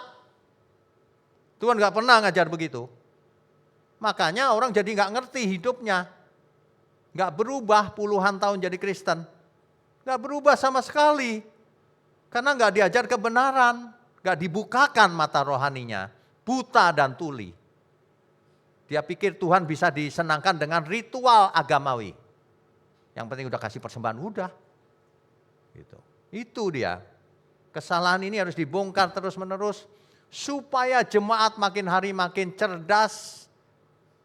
Tuhan gak pernah ngajar begitu. Makanya orang jadi gak ngerti hidupnya. Gak berubah puluhan tahun jadi Kristen. Gak berubah sama sekali. Karena gak diajar kebenaran. Gak dibukakan mata rohaninya. Buta dan tuli. Dia pikir Tuhan bisa disenangkan dengan ritual agamawi. Yang penting udah kasih persembahan, udah. Gitu. Itu dia. Kesalahan ini harus dibongkar terus-menerus supaya jemaat makin hari makin cerdas,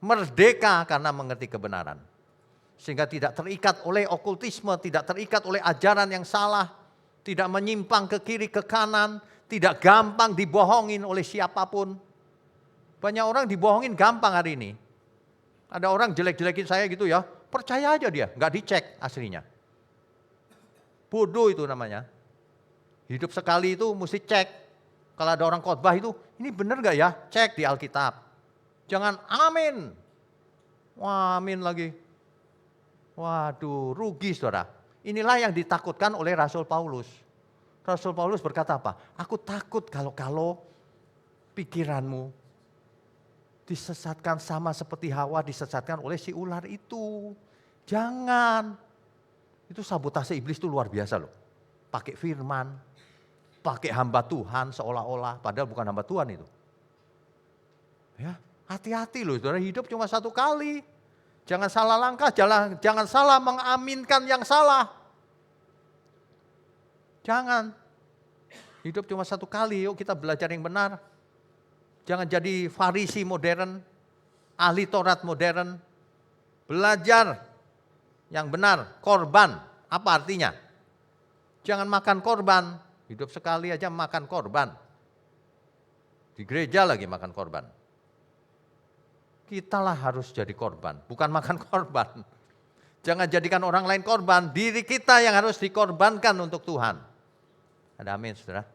merdeka karena mengerti kebenaran. Sehingga tidak terikat oleh okultisme, tidak terikat oleh ajaran yang salah, tidak menyimpang ke kiri ke kanan, tidak gampang dibohongin oleh siapapun. Banyak orang dibohongin gampang hari ini. Ada orang jelek-jelekin saya gitu ya, percaya aja dia, nggak dicek aslinya. Bodoh itu namanya. Hidup sekali itu mesti cek. Kalau ada orang khotbah itu, ini benar gak ya? Cek di Alkitab. Jangan amin. Wah, amin lagi. Waduh, rugi saudara. Inilah yang ditakutkan oleh Rasul Paulus. Rasul Paulus berkata apa? Aku takut kalau pikiranmu disesatkan sama seperti Hawa disesatkan oleh si ular itu. Jangan. Itu sabotase iblis itu luar biasa loh. Pakai firman, pakai hamba Tuhan seolah-olah, padahal bukan hamba Tuhan itu. Ya, hati-hati loh, saudara, hidup cuma satu kali. Jangan salah langkah, jangan salah mengaminkan yang salah. Jangan. Hidup cuma satu kali, yuk kita belajar yang benar. Jangan jadi Farisi modern, ahli Taurat modern. Belajar yang benar, korban. Apa artinya? Jangan makan korban. Hidup sekali aja makan korban. Di gereja lagi makan korban. Kitalah harus jadi korban, bukan makan korban. Jangan jadikan orang lain korban, diri kita yang harus dikorbankan untuk Tuhan. Ada amin, saudara?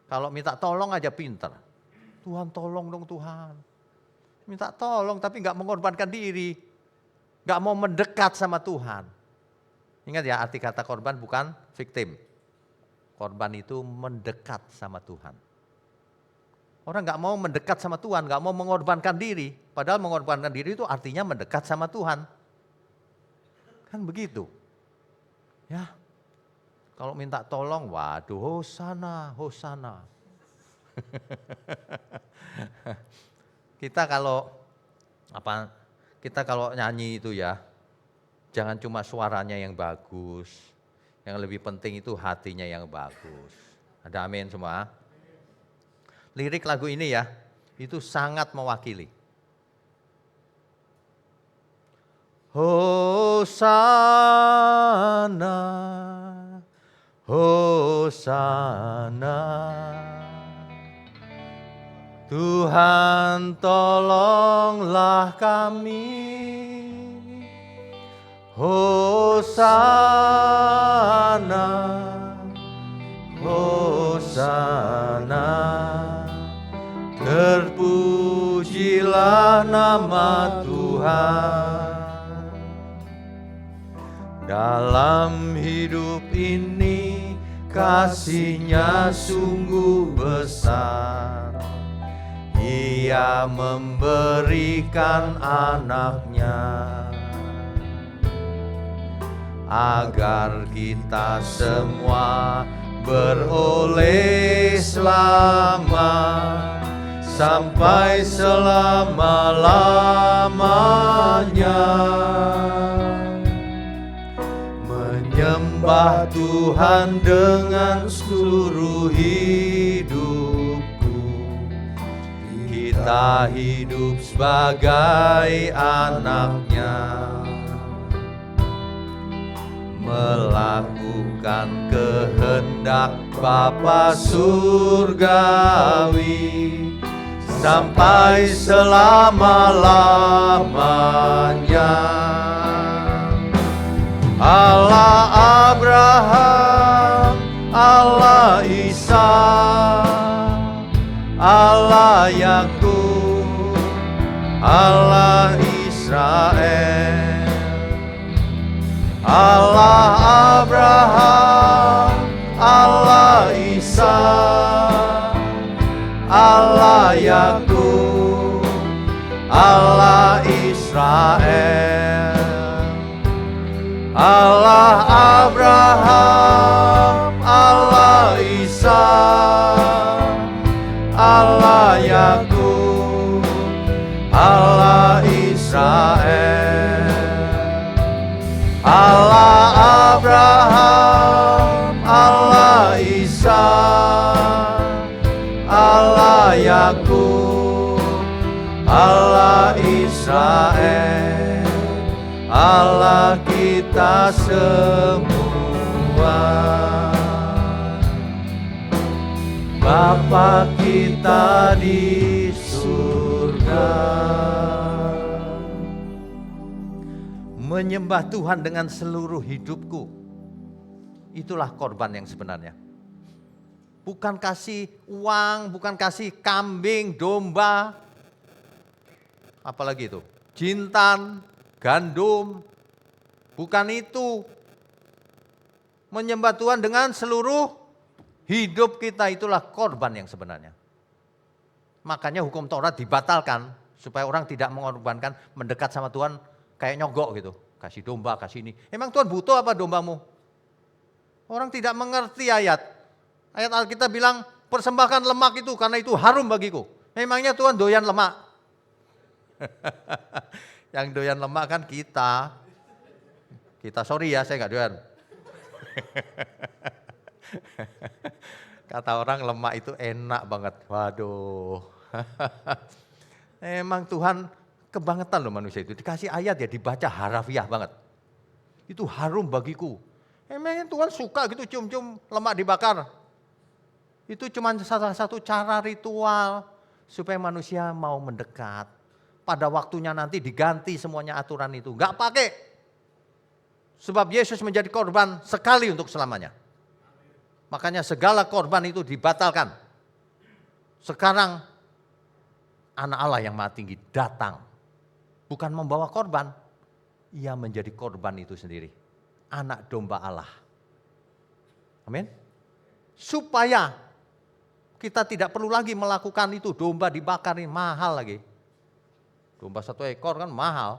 Kalau minta tolong aja pinter. Tuhan tolong dong Tuhan. Minta tolong tapi gak mengorbankan diri. Gak mau mendekat sama Tuhan. Ingat ya, arti kata korban bukan victim. Korban itu mendekat sama Tuhan. Orang gak mau mendekat sama Tuhan, gak mau mengorbankan diri. Padahal mengorbankan diri itu artinya mendekat sama Tuhan. Kan begitu. Ya, kalau minta tolong, waduh, hosana, hosana. Kita kalau nyanyi itu ya, jangan cuma suaranya yang bagus. Yang lebih penting itu hatinya yang bagus. Ada amin semua? Lirik lagu ini ya, itu sangat mewakili. Hosana, Hosana, Tuhan tolonglah kami. Hosana, Hosana, terpujilah nama Tuhan. Dalam hidup ini kasih-Nya sungguh besar. Ia memberikan anak-Nya agar kita semua beroleh selamat sampai selama-lamanya. Menyembah Tuhan dengan seluruh hidupku. Kita hidup sebagai anak-Nya, melakukan kehendak Bapa surgawi sampai selama-lamanya. Allah Abraham, Allah Isa, Allah Yakub, Allah Israel. Allah Abraham, Allah Isa, Allah Yakub, Allah Israel. Allah Abraham, Allah Isa, Allah Yakub, Allah Israel. Allah Abraham, Allah Aku Allah Israel, Allah kita semua. Bapa kita di surga. Menyembah Tuhan dengan seluruh hidupku, itulah korban yang sebenarnya. Bukan kasih uang, bukan kasih kambing, domba, apalagi itu, jintan, gandum, bukan itu. Menyembah Tuhan dengan seluruh hidup kita, itulah korban yang sebenarnya. Makanya hukum Taurat dibatalkan, supaya orang tidak mengorbankan, mendekat sama Tuhan kayak nyogok gitu. Kasih domba, kasih ini. Emang Tuhan butuh apa dombamu? Orang tidak mengerti ayat. Ayat Alkitab bilang, persembahkan lemak itu karena itu harum bagiku. Memangnya Tuhan doyan lemak? Yang doyan lemak kan kita. Kita sorry ya, saya nggak doyan. Kata orang lemak itu enak banget. Waduh. Emang Tuhan kebangetan loh manusia itu. Dikasih ayat ya dibaca harafiah banget. Itu harum bagiku. Emangnya Tuhan suka gitu cium-cium lemak dibakar. Itu cuma salah satu cara ritual supaya manusia mau mendekat. Pada waktunya nanti diganti semuanya aturan itu. Enggak pakai. Sebab Yesus menjadi korban sekali untuk selamanya. Makanya segala korban itu dibatalkan. Sekarang anak Allah yang Maha Tinggi datang. Bukan membawa korban. Ia menjadi korban itu sendiri. Anak domba Allah. Amin. Supaya kita tidak perlu lagi melakukan itu. Domba dibakar ini mahal lagi. Domba 1 ekor kan mahal.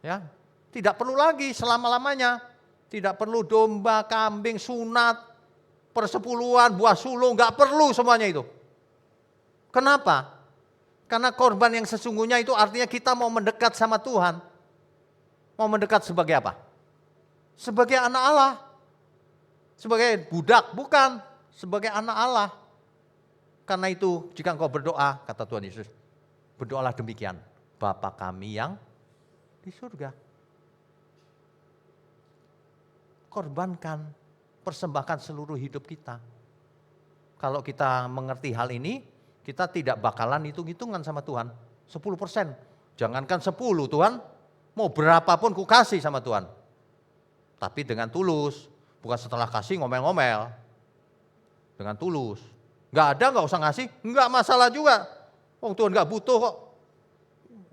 Ya, tidak perlu lagi selama-lamanya. Tidak perlu domba, kambing, sunat, persepuluhan, buah sulung. Gak perlu semuanya itu. Kenapa? Karena korban yang sesungguhnya itu artinya kita mau mendekat sama Tuhan. Mau mendekat sebagai apa? Sebagai anak Allah. Sebagai budak, bukan. Sebagai anak Allah. Karena itu jika engkau berdoa, kata Tuhan Yesus, berdoalah demikian, Bapa kami yang di surga. Korbankan, persembahkan seluruh hidup kita. Kalau kita mengerti hal ini, kita tidak bakalan hitung-hitungan sama Tuhan. 10%, jangankan 10 Tuhan, mau berapapun ku kasih sama Tuhan. Tapi dengan tulus, bukan setelah kasih ngomel-ngomel. Dengan tulus. Nggak ada, nggak usah ngasih, nggak masalah juga. Oh Tuhan nggak butuh kok.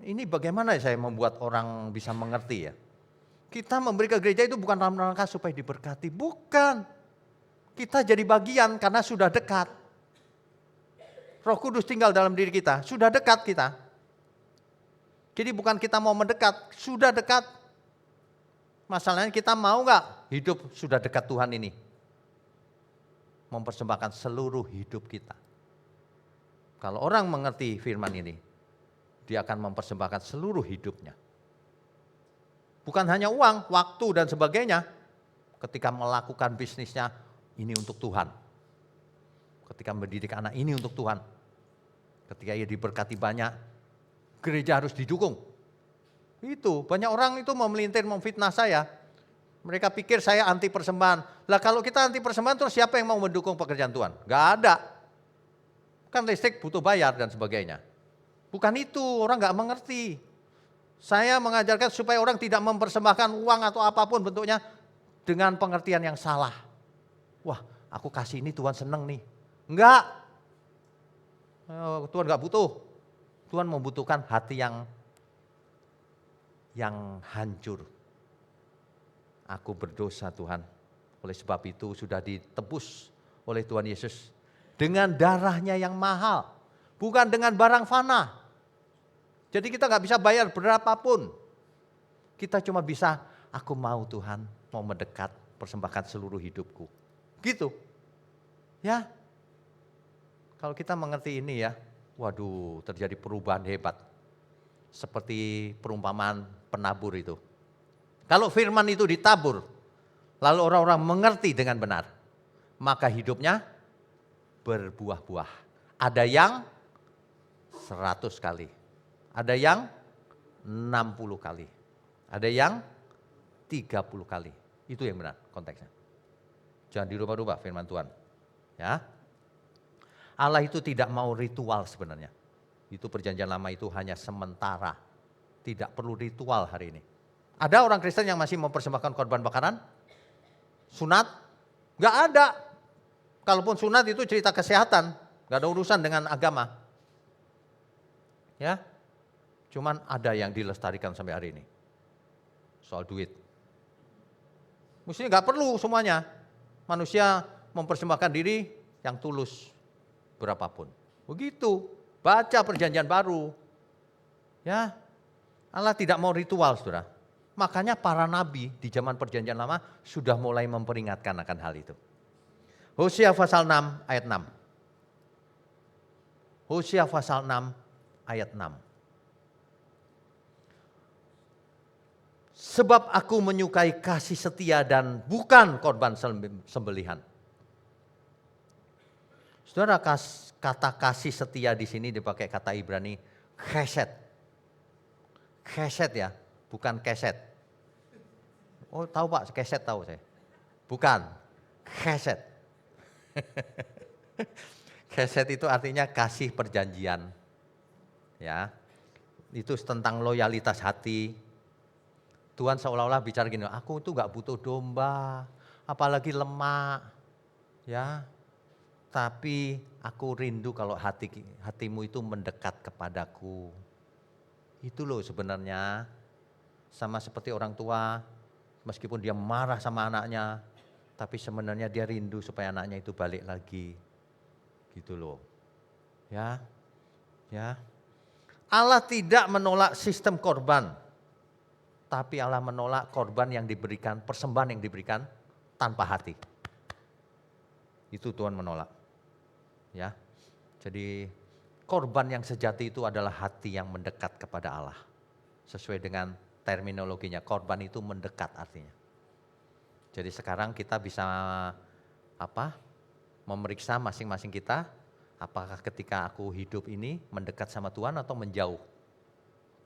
Ini bagaimana saya membuat orang bisa mengerti ya. Kita memberi ke gereja itu bukan dalam rangka supaya diberkati, bukan. Kita jadi bagian karena sudah dekat. Roh Kudus tinggal dalam diri kita, sudah dekat kita. Jadi bukan kita mau mendekat, sudah dekat. Masalahnya kita mau nggak hidup sudah dekat Tuhan ini. Mempersembahkan seluruh hidup kita. Kalau orang mengerti firman ini, dia akan mempersembahkan seluruh hidupnya. Bukan hanya uang, waktu dan sebagainya. Ketika melakukan bisnisnya, ini untuk Tuhan. Ketika mendidik anak, ini untuk Tuhan. Ketika ia diberkati banyak, gereja harus didukung. Itu, banyak orang itu mau melintir, memfitnah saya. Mereka pikir saya anti persembahan. Lah kalau kita anti persembahan terus siapa yang mau mendukung pekerjaan Tuhan? Gak ada. Kan listrik butuh bayar dan sebagainya. Bukan itu, orang gak mengerti. Saya mengajarkan supaya orang tidak mempersembahkan uang atau apapun bentuknya dengan pengertian yang salah. Wah, aku kasih ini Tuhan seneng nih. Enggak. Tuhan gak butuh. Tuhan membutuhkan hati yang hancur. Aku berdosa Tuhan. Oleh sebab itu sudah ditebus oleh Tuhan Yesus. Dengan darahnya yang mahal. Bukan dengan barang fana. Jadi kita gak bisa bayar berapapun. Kita cuma bisa, aku mau Tuhan, mau mendekat, persembahkan seluruh hidupku. Gitu. Ya. Kalau kita mengerti ini ya, waduh terjadi perubahan hebat. Seperti perumpamaan penabur itu. Kalau firman itu ditabur, lalu orang-orang mengerti dengan benar, maka hidupnya berbuah-buah. Ada yang 100 kali. Ada yang 60 kali. Ada yang 30 kali. Itu yang benar konteksnya. Jangan dirubah-rubah firman Tuhan. Ya. Allah itu tidak mau ritual sebenarnya. Itu perjanjian lama itu hanya sementara. Tidak perlu ritual hari ini. Ada orang Kristen yang masih mempersembahkan korban bakaran? Sunat? Enggak ada. Kalaupun sunat itu cerita kesehatan. Enggak ada urusan dengan agama. Ya. Cuman ada yang dilestarikan sampai hari ini. Soal duit. Mestinya enggak perlu semuanya. Manusia mempersembahkan diri yang tulus. Berapapun. Begitu. Baca perjanjian baru. Ya. Allah tidak mau ritual, saudara. Makanya para nabi di zaman perjanjian lama sudah mulai memperingatkan akan hal itu. Hosea pasal 6 ayat 6. Hosea pasal 6 ayat 6. Sebab aku menyukai kasih setia dan bukan korban sembelihan. Saudara, kata kasih setia di sini dipakai kata Ibrani chesed. Chesed ya, bukan keset. Oh tahu Pak, keset tahu saya. Bukan, chesed. Chesed itu artinya kasih perjanjian. Ya, itu tentang loyalitas hati. Tuhan seolah-olah bicara gini, aku itu gak butuh domba, apalagi lemak. Ya, tapi aku rindu kalau hatimu itu mendekat kepadaku. Itu loh sebenarnya, sama seperti orang tua, meskipun dia marah sama anaknya, tapi sebenarnya dia rindu supaya anaknya itu balik lagi. Gitu loh. Ya. Ya. Allah tidak menolak sistem korban. Tapi Allah menolak korban yang diberikan, persembahan yang diberikan tanpa hati. Itu Tuhan menolak. Ya. Jadi korban yang sejati itu adalah hati yang mendekat kepada Allah. Sesuai dengan terminologinya, korban itu mendekat artinya. Jadi sekarang kita bisa memeriksa masing-masing kita, apakah ketika aku hidup ini mendekat sama Tuhan atau menjauh.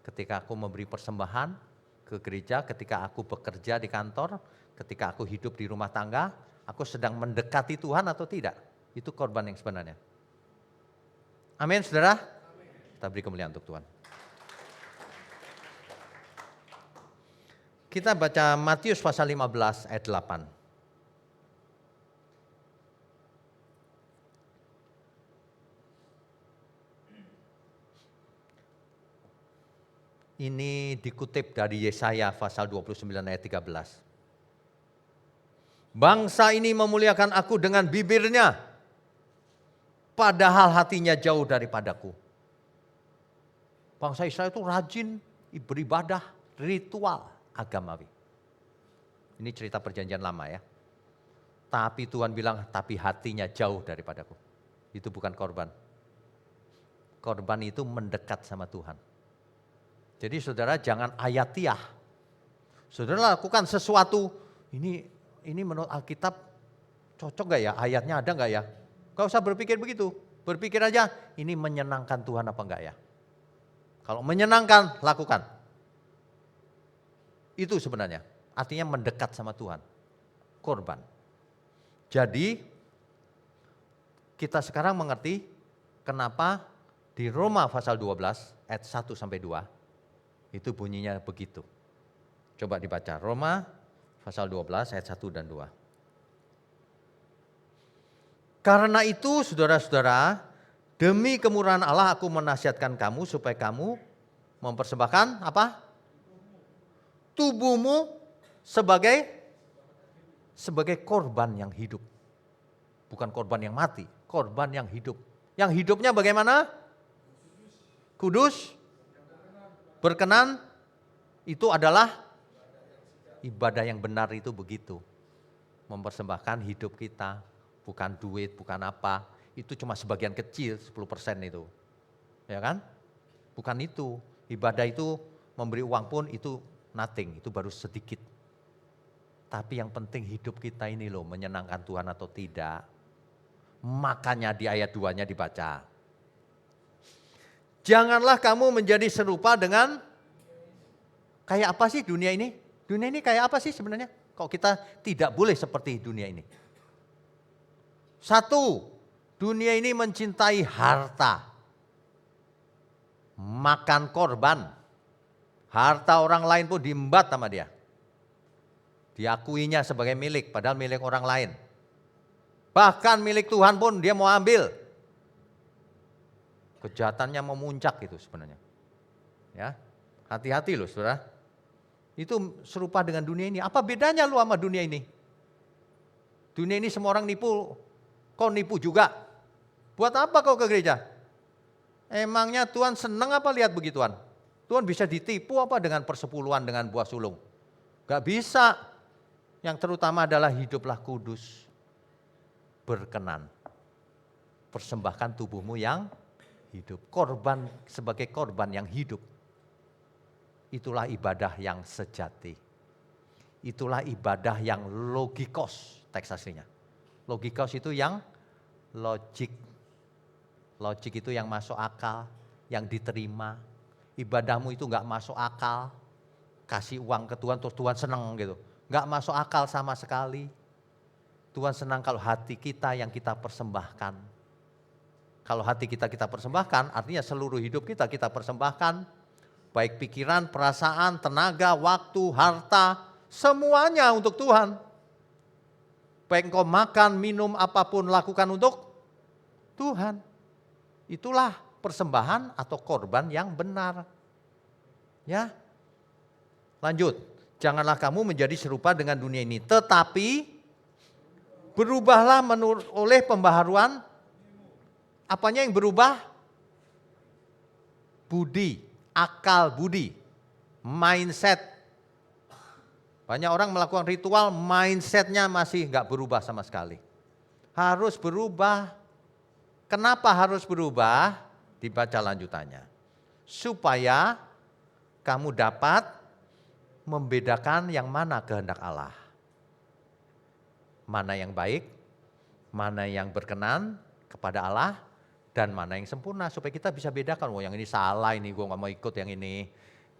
Ketika aku memberi persembahan ke gereja, ketika aku bekerja di kantor, ketika aku hidup di rumah tangga, aku sedang mendekati Tuhan atau tidak. Itu korban yang sebenarnya. Amin, saudara. Kita beri kemuliaan untuk Tuhan. Kita baca Matius pasal 15 ayat 8. Ini dikutip dari Yesaya pasal 29 ayat 13. Bangsa ini memuliakan aku dengan bibirnya, padahal hatinya jauh daripadaku. Bangsa Israel itu rajin beribadah, ritual agamawi. Ini cerita perjanjian lama ya. Tapi Tuhan bilang, tapi hatinya jauh daripadaku. Itu bukan korban. Korban itu mendekat sama Tuhan. Jadi saudara jangan ayatiah. Saudara lakukan sesuatu, ini menurut Alkitab cocok gak ya? Ayatnya ada gak ya? Gak usah berpikir begitu. Berpikir aja, ini menyenangkan Tuhan apa enggak ya? Kalau menyenangkan, lakukan. Itu sebenarnya, artinya mendekat sama Tuhan. Korban. Jadi, kita sekarang mengerti kenapa di Roma pasal 12 ayat 1 sampai 2, itu bunyinya begitu. Coba dibaca, Roma pasal 12 ayat 1 dan 2. Karena itu saudara-saudara, demi kemurahan Allah aku menasihatkan kamu supaya kamu mempersembahkan apa? Tubuhmu sebagai korban yang hidup. Bukan korban yang mati, korban yang hidup. Yang hidupnya bagaimana? Kudus, berkenan, itu adalah ibadah yang benar itu begitu. Mempersembahkan hidup kita, bukan duit, bukan apa. Itu cuma sebagian kecil, 10% itu. Ya kan? Bukan itu. Ibadah itu memberi uang pun itu nothing, itu baru sedikit. Tapi yang penting hidup kita ini loh, menyenangkan Tuhan atau tidak. Makanya di ayat 2-nya dibaca. Janganlah kamu menjadi serupa dengan, kayak apa sih dunia ini? Dunia ini kayak apa sih sebenarnya? Kok kita tidak boleh seperti dunia ini? Satu, dunia ini mencintai harta. Makan korban. Harta orang lain pun diembat sama dia. Diakuinya sebagai milik, padahal milik orang lain. Bahkan milik Tuhan pun dia mau ambil. Kejahatannya memuncak itu sebenarnya. Ya, hati-hati loh saudara. Itu serupa dengan dunia ini. Apa bedanya lu sama dunia ini? Dunia ini semua orang nipu, kau nipu juga. Buat apa kau ke gereja? Emangnya Tuhan senang apa lihat begituan? Tuhan bisa ditipu apa dengan persepuluhan dengan buah sulung? Gak bisa. Yang terutama adalah hiduplah kudus, berkenan. Persembahkan tubuhmu yang hidup. Korban sebagai korban yang hidup. Itulah ibadah yang sejati. Itulah ibadah yang logikos, teks aslinya. Logikos itu yang logik. Logik itu yang masuk akal, yang diterima. Ibadahmu itu gak masuk akal. Kasih uang ke Tuhan terus Tuhan senang gitu. Gak masuk akal sama sekali. Tuhan senang kalau hati kita yang kita persembahkan. Kalau hati kita persembahkan, artinya seluruh hidup kita persembahkan. Baik pikiran, perasaan, tenaga, waktu, harta, semuanya untuk Tuhan. Baik engkau makan, minum, apapun lakukan untuk Tuhan. Itulah persembahan atau korban yang benar. Ya. Lanjut. Janganlah kamu menjadi serupa dengan dunia ini, tetapi berubahlah oleh pembaharuan. Apanya yang berubah? Budi, akal budi, mindset. Banyak orang melakukan ritual, mindsetnya masih gak berubah sama sekali. Harus berubah. Kenapa harus berubah? Dibaca lanjutannya. Supaya kamu dapat membedakan yang mana kehendak Allah. Mana yang baik, mana yang berkenan kepada Allah, dan mana yang sempurna. Supaya kita bisa bedakan, oh yang ini salah ini, gue gak mau ikut yang ini.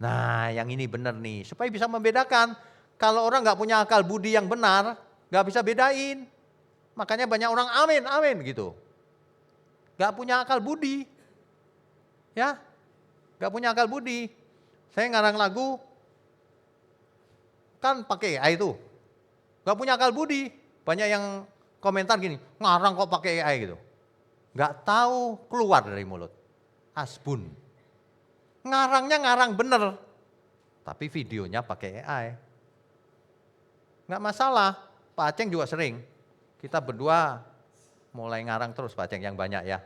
Nah yang ini benar nih, supaya bisa membedakan. Kalau orang gak punya akal budi yang benar, gak bisa bedain. Makanya banyak orang amin, amin gitu. Gak punya akal budi. Ya, gak punya akal budi. Saya ngarang lagu, kan pakai AI itu. Gak punya akal budi. Banyak yang komentar gini, ngarang kok pakai AI gitu. Gak tahu keluar dari mulut. Asbun. Ngarangnya ngarang bener. Tapi videonya pakai AI. Gak masalah. Pak Aceng juga sering. Kita berdua mulai ngarang terus Pak Aceng yang banyak ya.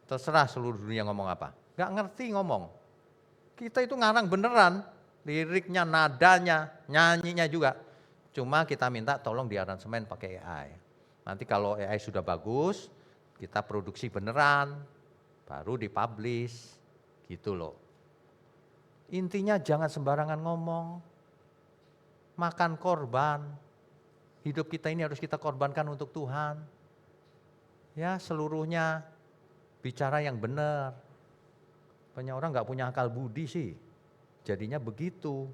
Terserah seluruh dunia ngomong apa. Gak ngerti ngomong. Kita itu ngarang beneran. Liriknya, nadanya, nyanyinya juga. Cuma kita minta tolong di aransemen pakai AI. Nanti kalau AI sudah bagus, kita produksi beneran, baru dipublish, gitu loh. Intinya jangan sembarangan ngomong, makan korban. Hidup kita ini harus kita korbankan untuk Tuhan. Ya seluruhnya bicara yang benar. Banyak orang gak punya akal budi sih. Jadinya begitu.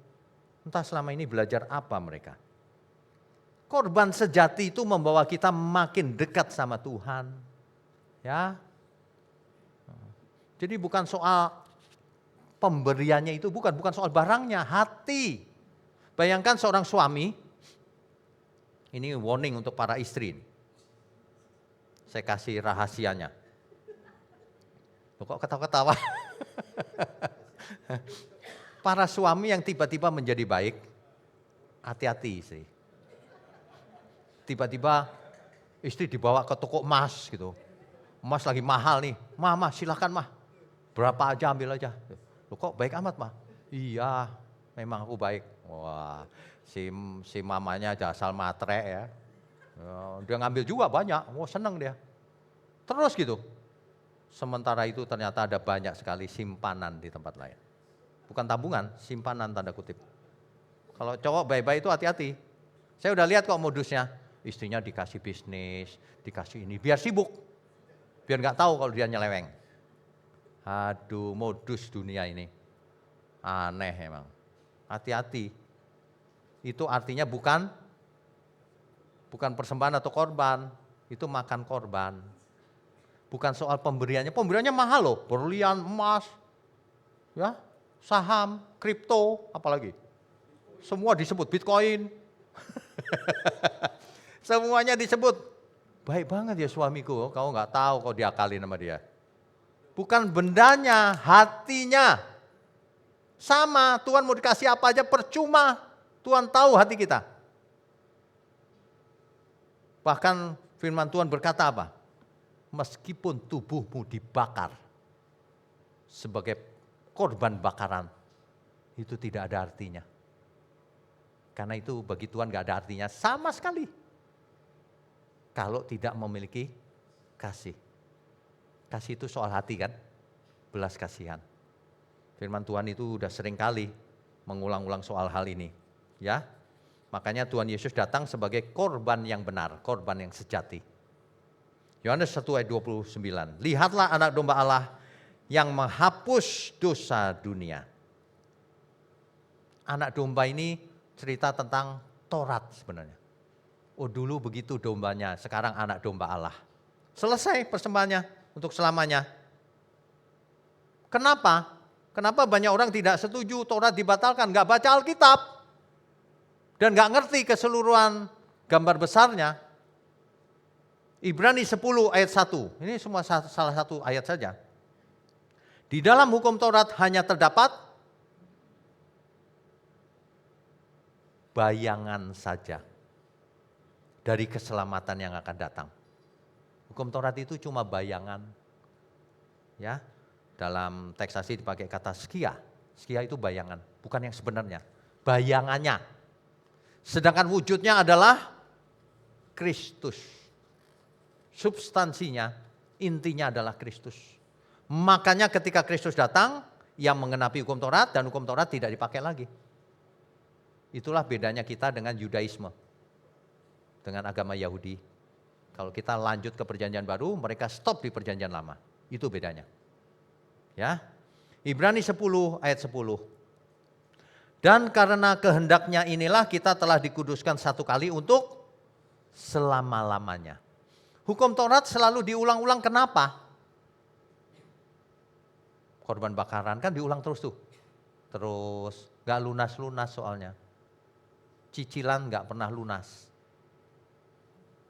Entah selama ini belajar apa mereka. Korban sejati itu membawa kita makin dekat sama Tuhan. Ya. Jadi bukan soal pemberiannya itu, bukan soal barangnya, hati. Bayangkan seorang suami, ini warning untuk para istri. Saya kasih rahasianya. Loh, kok ketawa-ketawa? Para suami yang tiba-tiba menjadi baik, hati-hati istri. Tiba-tiba istri dibawa ke toko emas gitu. Emas lagi mahal nih, mah silakan mah. Berapa aja ambil aja. Loh kok baik amat mah? Iya, memang aku baik. Wah, si mamanya aja asal matre ya. Dia ngambil juga banyak, wah seneng dia. Terus gitu. Sementara itu ternyata ada banyak sekali simpanan di tempat lain. Bukan tabungan, simpanan tanda kutip. Kalau cowok baik-baik itu hati-hati. Saya udah lihat kok modusnya. Istrinya dikasih bisnis, dikasih ini, biar sibuk. Biar gak tahu kalau dia nyeleweng. Aduh, modus dunia ini. Aneh emang. Hati-hati. Itu artinya bukan persembahan atau korban, itu makan korban. Bukan soal pemberiannya mahal loh, berlian, emas, ya, saham, kripto, apalagi. Semua disebut Bitcoin. Semuanya disebut. Baik banget ya suamiku, kau nggak tahu kau diakalin sama dia. Bukan bendanya, hatinya. Sama, Tuhan mau dikasih apa aja percuma. Tuhan tahu hati kita. Bahkan firman Tuhan berkata apa? Meskipun tubuhmu dibakar sebagai korban bakaran, itu tidak ada artinya. Karena itu bagi Tuhan gak ada artinya sama sekali. Kalau tidak memiliki kasih. Kasih itu soal hati kan? Belas kasihan. Firman Tuhan itu udah sering kali mengulang-ulang soal hal ini. Ya, makanya Tuhan Yesus datang sebagai korban yang benar, korban yang sejati. Yohanes 1 ayat 29. Lihatlah anak domba Allah yang menghapus dosa dunia. Anak domba ini cerita tentang Taurat sebenarnya. Oh dulu begitu dombanya, sekarang anak domba Allah. Selesai persembahannya untuk selamanya. Kenapa? Kenapa banyak orang tidak setuju Taurat dibatalkan, gak baca Alkitab. Dan gak ngerti keseluruhan gambar besarnya. Ibrani 10 ayat 1, ini semua salah satu ayat saja. Di dalam hukum Taurat hanya terdapat bayangan saja dari keselamatan yang akan datang. Hukum Taurat itu cuma bayangan. Ya, dalam teks asli dipakai kata skia. Skia itu bayangan, bukan yang sebenarnya. Bayangannya. Sedangkan wujudnya adalah Kristus. Substansinya, intinya adalah Kristus. Makanya ketika Kristus datang, yang mengenapi hukum Taurat dan hukum Taurat tidak dipakai lagi. Itulah bedanya kita dengan Yudaisme, dengan agama Yahudi. Kalau kita lanjut ke perjanjian baru, mereka stop di perjanjian lama. Itu bedanya. Ya. Ibrani 10 ayat 10. Dan karena kehendaknya inilah kita telah dikuduskan satu kali untuk selama-lamanya. Hukum Taurat selalu diulang-ulang, kenapa? Korban bakaran kan diulang terus tuh. Terus gak lunas-lunas soalnya. Cicilan gak pernah lunas.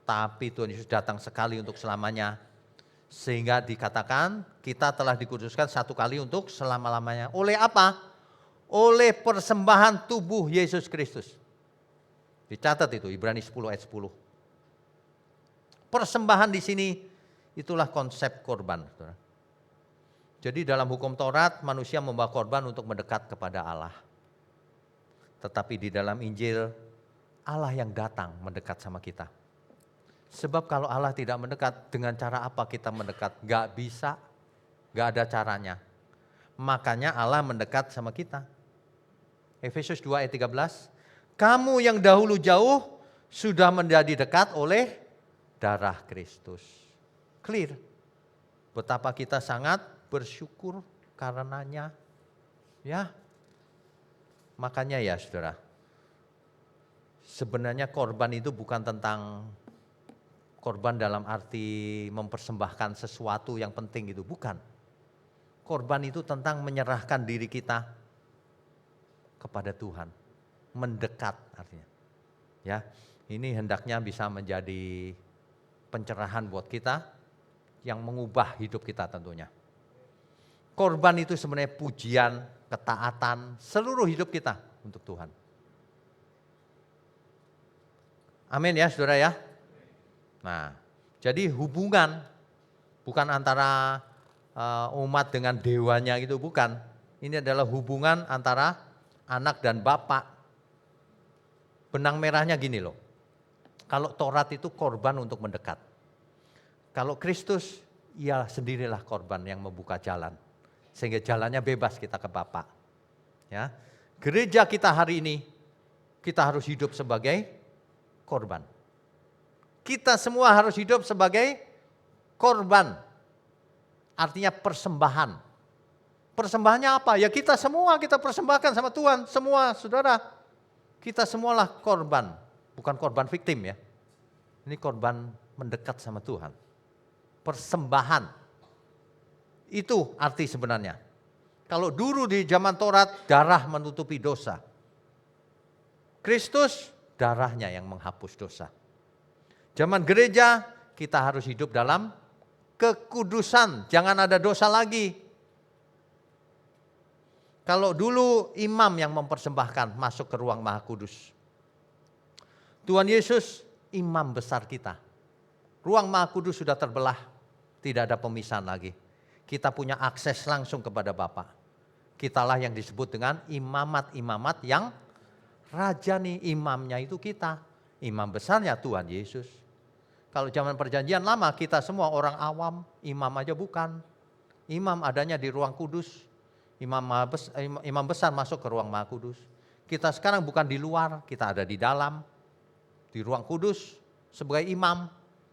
Tapi Tuhan Yesus datang sekali untuk selamanya. Sehingga dikatakan kita telah dikuduskan satu kali untuk selama-lamanya. Oleh apa? Oleh persembahan tubuh Yesus Kristus. Dicatat itu Ibrani 10 ayat 10. Persembahan di sini itulah konsep korban. Jadi dalam hukum Taurat manusia membawa korban untuk mendekat kepada Allah. Tetapi di dalam Injil Allah yang datang mendekat sama kita. Sebab kalau Allah tidak mendekat, dengan cara apa kita mendekat? Gak bisa, gak ada caranya. Makanya Allah mendekat sama kita. Efesus 2 ayat 13, kamu yang dahulu jauh sudah menjadi dekat oleh darah Kristus. Clear. Betapa kita sangat bersyukur karenanya. Ya. Makanya ya saudara, sebenarnya korban itu bukan tentang korban dalam arti mempersembahkan sesuatu yang penting itu, bukan. Korban itu tentang menyerahkan diri kita kepada Tuhan, mendekat artinya. Ya, ini hendaknya bisa menjadi pencerahan buat kita yang mengubah hidup kita tentunya. Korban itu sebenarnya pujian, ketaatan seluruh hidup kita untuk Tuhan. Amin ya saudara ya. Nah, jadi hubungan bukan antara umat dengan dewanya gitu, bukan. Ini adalah hubungan antara anak dan bapak. Benang merahnya gini loh. Kalau Taurat itu korban untuk mendekat. Kalau Kristus, ia sendirilah korban yang membuka jalan. Sehingga jalannya bebas kita ke Bapa. Ya. Gereja kita hari ini, kita harus hidup sebagai korban. Kita semua harus hidup sebagai korban. Artinya persembahan Persembahannya apa? Ya kita semua kita persembahkan sama Tuhan. Semua saudara. Kita semualah korban. Bukan korban viktim ya. Ini korban mendekat sama Tuhan. Persembahan. Itu arti sebenarnya. Kalau dulu di zaman Taurat, darah menutupi dosa. Kristus, darahnya yang menghapus dosa. Zaman gereja, kita harus hidup dalam kekudusan. Jangan ada dosa lagi. Kalau dulu imam yang mempersembahkan masuk ke ruang Maha Kudus. Tuhan Yesus, imam besar kita. Ruang Maha Kudus sudah terbelah. Tidak ada pemisahan lagi. Kita punya akses langsung kepada Bapa. Kitalah yang disebut dengan imamat-imamat yang rajani, imamnya itu kita. Imam besarnya Tuhan Yesus. Kalau zaman perjanjian lama kita semua orang awam, imam aja bukan. Imam adanya di ruang kudus. Imam besar masuk ke ruang Maha Kudus. Kita sekarang bukan di luar, kita ada di dalam. Di ruang kudus sebagai imam.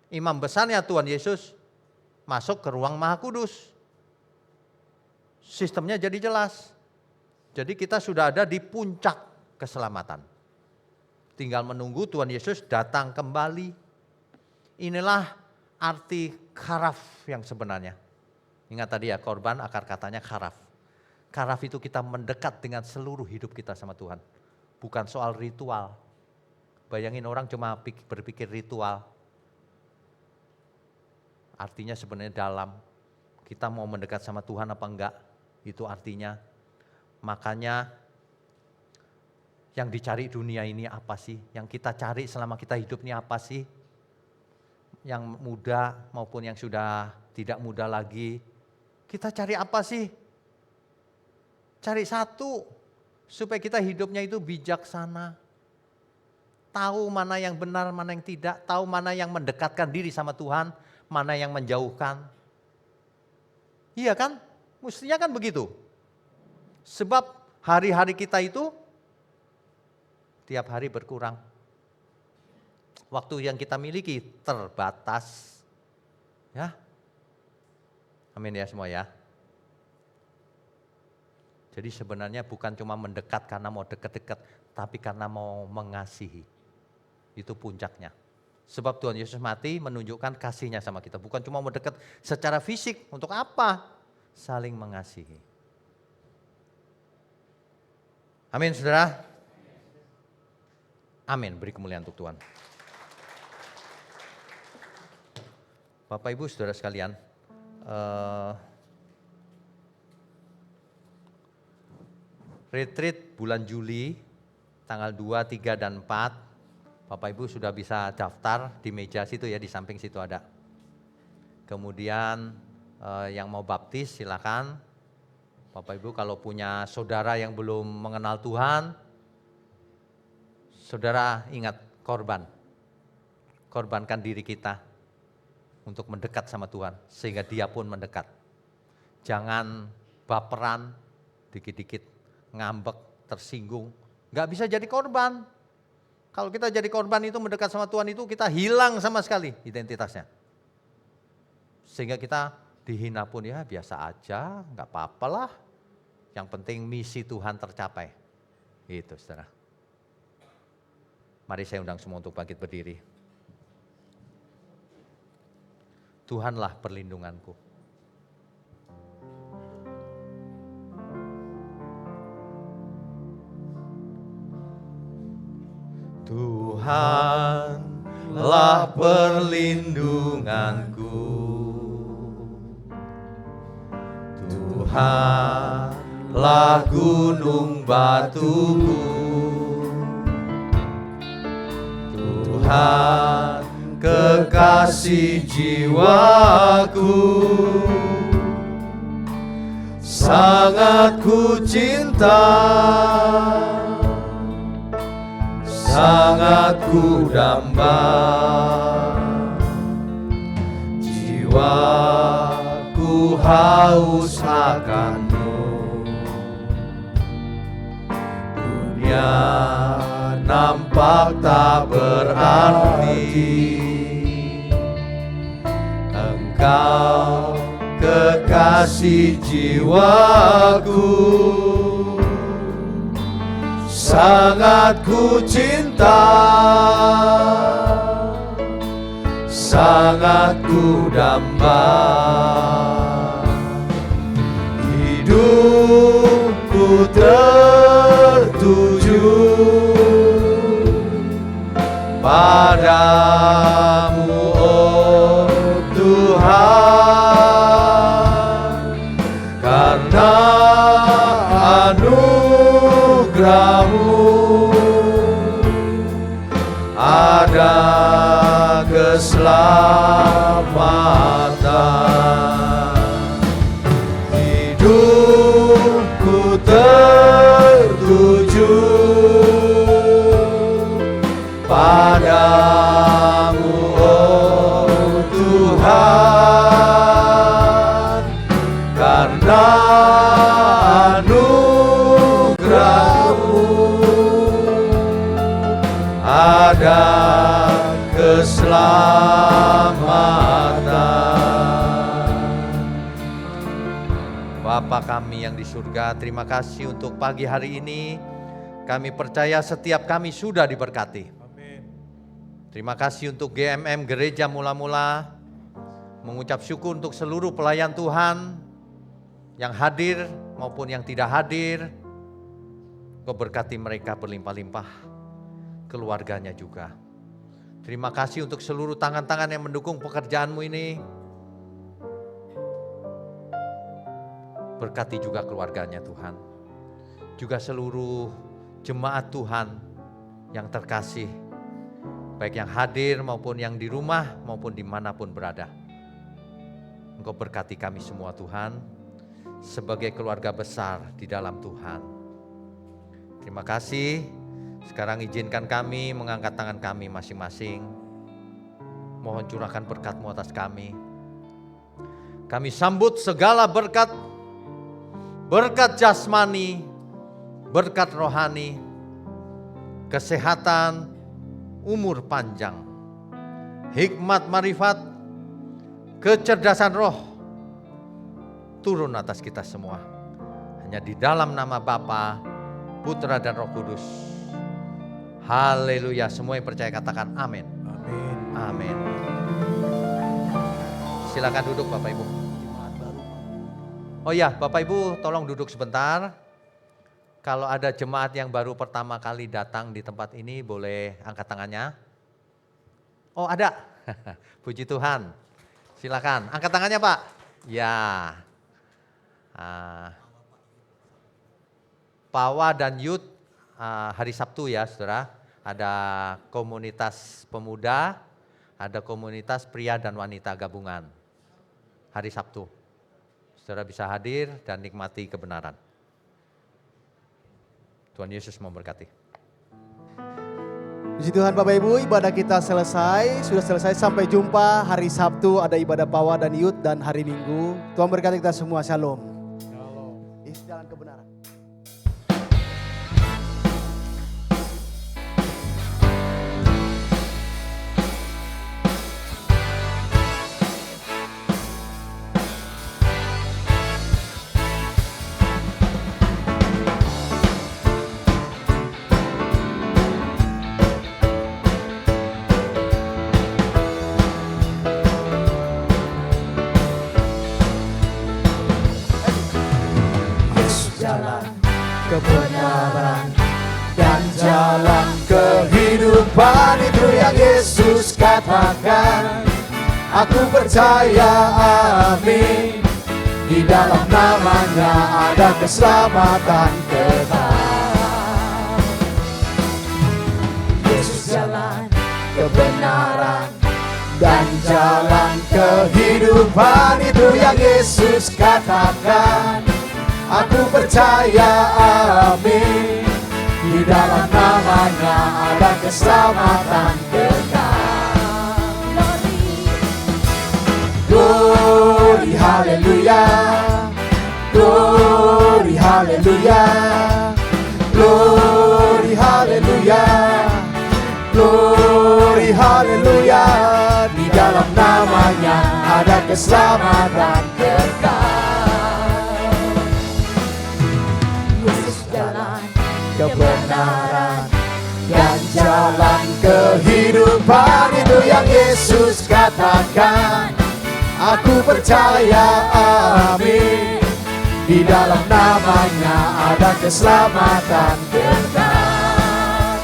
Imam besarnya Tuhan Yesus masuk ke ruang Maha Kudus. Sistemnya jadi jelas. Jadi kita sudah ada di puncak keselamatan. Tinggal menunggu Tuhan Yesus datang kembali. Inilah arti kharaf yang sebenarnya. Ingat tadi ya, korban akar katanya kharaf. Kharaf itu kita mendekat dengan seluruh hidup kita sama Tuhan. Bukan soal ritual. Bayangin orang cuma berpikir ritual. Artinya sebenarnya dalam. Kita mau mendekat sama Tuhan apa enggak? Itu artinya. Makanya yang dicari dunia ini apa sih? Yang kita cari selama kita hidup ini apa sih? Yang muda maupun yang sudah tidak muda lagi. Kita cari apa sih? Cari satu. Supaya kita hidupnya itu bijaksana. Tahu mana yang benar, mana yang tidak. Tahu mana yang mendekatkan diri sama Tuhan. Mana yang menjauhkan. Iya kan? Mestinya kan begitu. Sebab hari-hari kita itu tiap hari berkurang. Waktu yang kita miliki terbatas. Ya. Amin ya semua ya. Jadi sebenarnya bukan cuma mendekat karena mau dekat-dekat, tapi karena mau mengasihi. Itu puncaknya. Sebab Tuhan Yesus mati menunjukkan kasihnya sama kita. Bukan cuma mau dekat secara fisik, untuk apa? Saling mengasihi. Amin saudara. Amin, beri kemuliaan untuk Tuhan. Bapak Ibu saudara sekalian, retreat bulan Juli, tanggal 2, 3, dan 4, Bapak Ibu sudah bisa daftar di meja situ ya, di samping situ ada. Kemudian yang mau baptis silakan. Bapak Ibu kalau punya saudara yang belum mengenal Tuhan, saudara ingat korban. Korbankan diri kita untuk mendekat sama Tuhan, sehingga dia pun mendekat. Jangan baperan, dikit-dikit ngambek, tersinggung. Gak bisa jadi korban. Kalau kita jadi korban itu mendekat sama Tuhan itu kita hilang sama sekali identitasnya. Sehingga kita dihina pun ya biasa aja, gak apa-apalah. Yang penting misi Tuhan tercapai. Itu saudara. Mari saya undang semua untuk bangkit berdiri. Tuhanlah perlindunganku. Tuhanlah perlindunganku. Tuhanlah gunung batuku. Tuhan kekasih jiwaku. Sangat ku cinta, sangat ku damba, jiwaku haus akanmu. Dunia nampak tak berarti, Engkau kekasih kasih jiwaku, sangat ku cinta, sangat ku damba. Hidupku tertuju padamu, oh Tuhan, karena anugerah-Mu ada keselamatan. Hidupku tertuju padamu, oh Tuhan, karena anugerah-Mu ada keselamatan. Bapa kami yang di surga, terima kasih untuk pagi hari ini. Kami percaya setiap kami sudah diberkati. Terima kasih untuk GMM Gereja Mula-Mula, mengucap syukur untuk seluruh pelayan Tuhan yang hadir maupun yang tidak hadir. Kau berkati mereka berlimpah-limpah, keluarganya juga. Terima kasih untuk seluruh tangan-tangan yang mendukung pekerjaan-Mu ini. Berkati juga keluarganya Tuhan. Juga seluruh jemaat Tuhan yang terkasih, baik yang hadir maupun yang di rumah maupun dimanapun berada. Engkau berkati kami semua Tuhan, sebagai keluarga besar di dalam Tuhan. Terima kasih. Sekarang izinkan kami mengangkat tangan kami masing-masing. Mohon curahkan berkat-Mu atas kami. Kami sambut segala berkat, berkat jasmani, berkat rohani, kesehatan, umur panjang, hikmat marifat, kecerdasan roh turun atas kita semua. Hanya di dalam nama Bapa, Putra dan Roh Kudus. Haleluya. Semua yang percaya katakan amin. Amin. Amin. Silakan duduk Bapak Ibu. Oh ya, Bapak Ibu tolong duduk sebentar. Kalau ada jemaat yang baru pertama kali datang di tempat ini, boleh angkat tangannya. Oh ada, puji Tuhan. Silakan, angkat tangannya Pak. Ya. Pawa dan Youth hari Sabtu ya saudara. Ada komunitas pemuda, ada komunitas pria dan wanita gabungan. Hari Sabtu. Saudara bisa hadir dan nikmati kebenaran. Tuhan Yesus memberkati. Puji Tuhan Bapak Ibu, ibadah kita selesai, sudah selesai. Sampai jumpa hari Sabtu, ada ibadah Pawa dan Youth, dan hari Minggu. Tuhan berkati kita semua, shalom. Shalom. Isi jalan kebenaran. Kebenaran dan jalan kehidupan, itu yang Yesus katakan. Aku percaya, amin. Di dalam namanya ada keselamatan kekal. Yesus jalan kebenaran dan jalan kehidupan, itu yang Yesus katakan. Aku percaya, amin. Di dalam namanya ada keselamatan kekal. Glory, haleluya. Glory, haleluya. Glory, haleluya. Glory, haleluya. Di dalam namanya ada keselamatan kekal. kehidupan itu yang Yesus katakan. Aku percaya, amin. Di dalam namanya ada keselamatan kekal.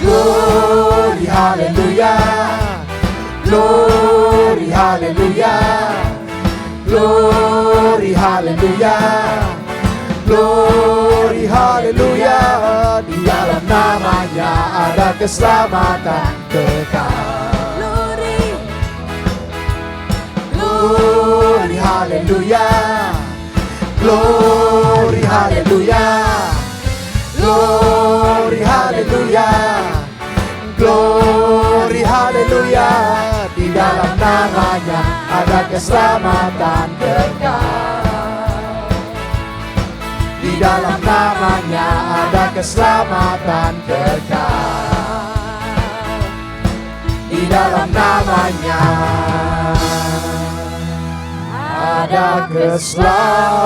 Glory haleluya, glory haleluya, glory haleluya, glory haleluya. Di dalam namanya ada keselamatan kekal. Glory haleluya, glory haleluya, glory haleluya, glory haleluya. Di dalam namanya ada keselamatan kekal. Di dalam namanya ada keselamatan kekal. Di dalam namanya ada keselamatan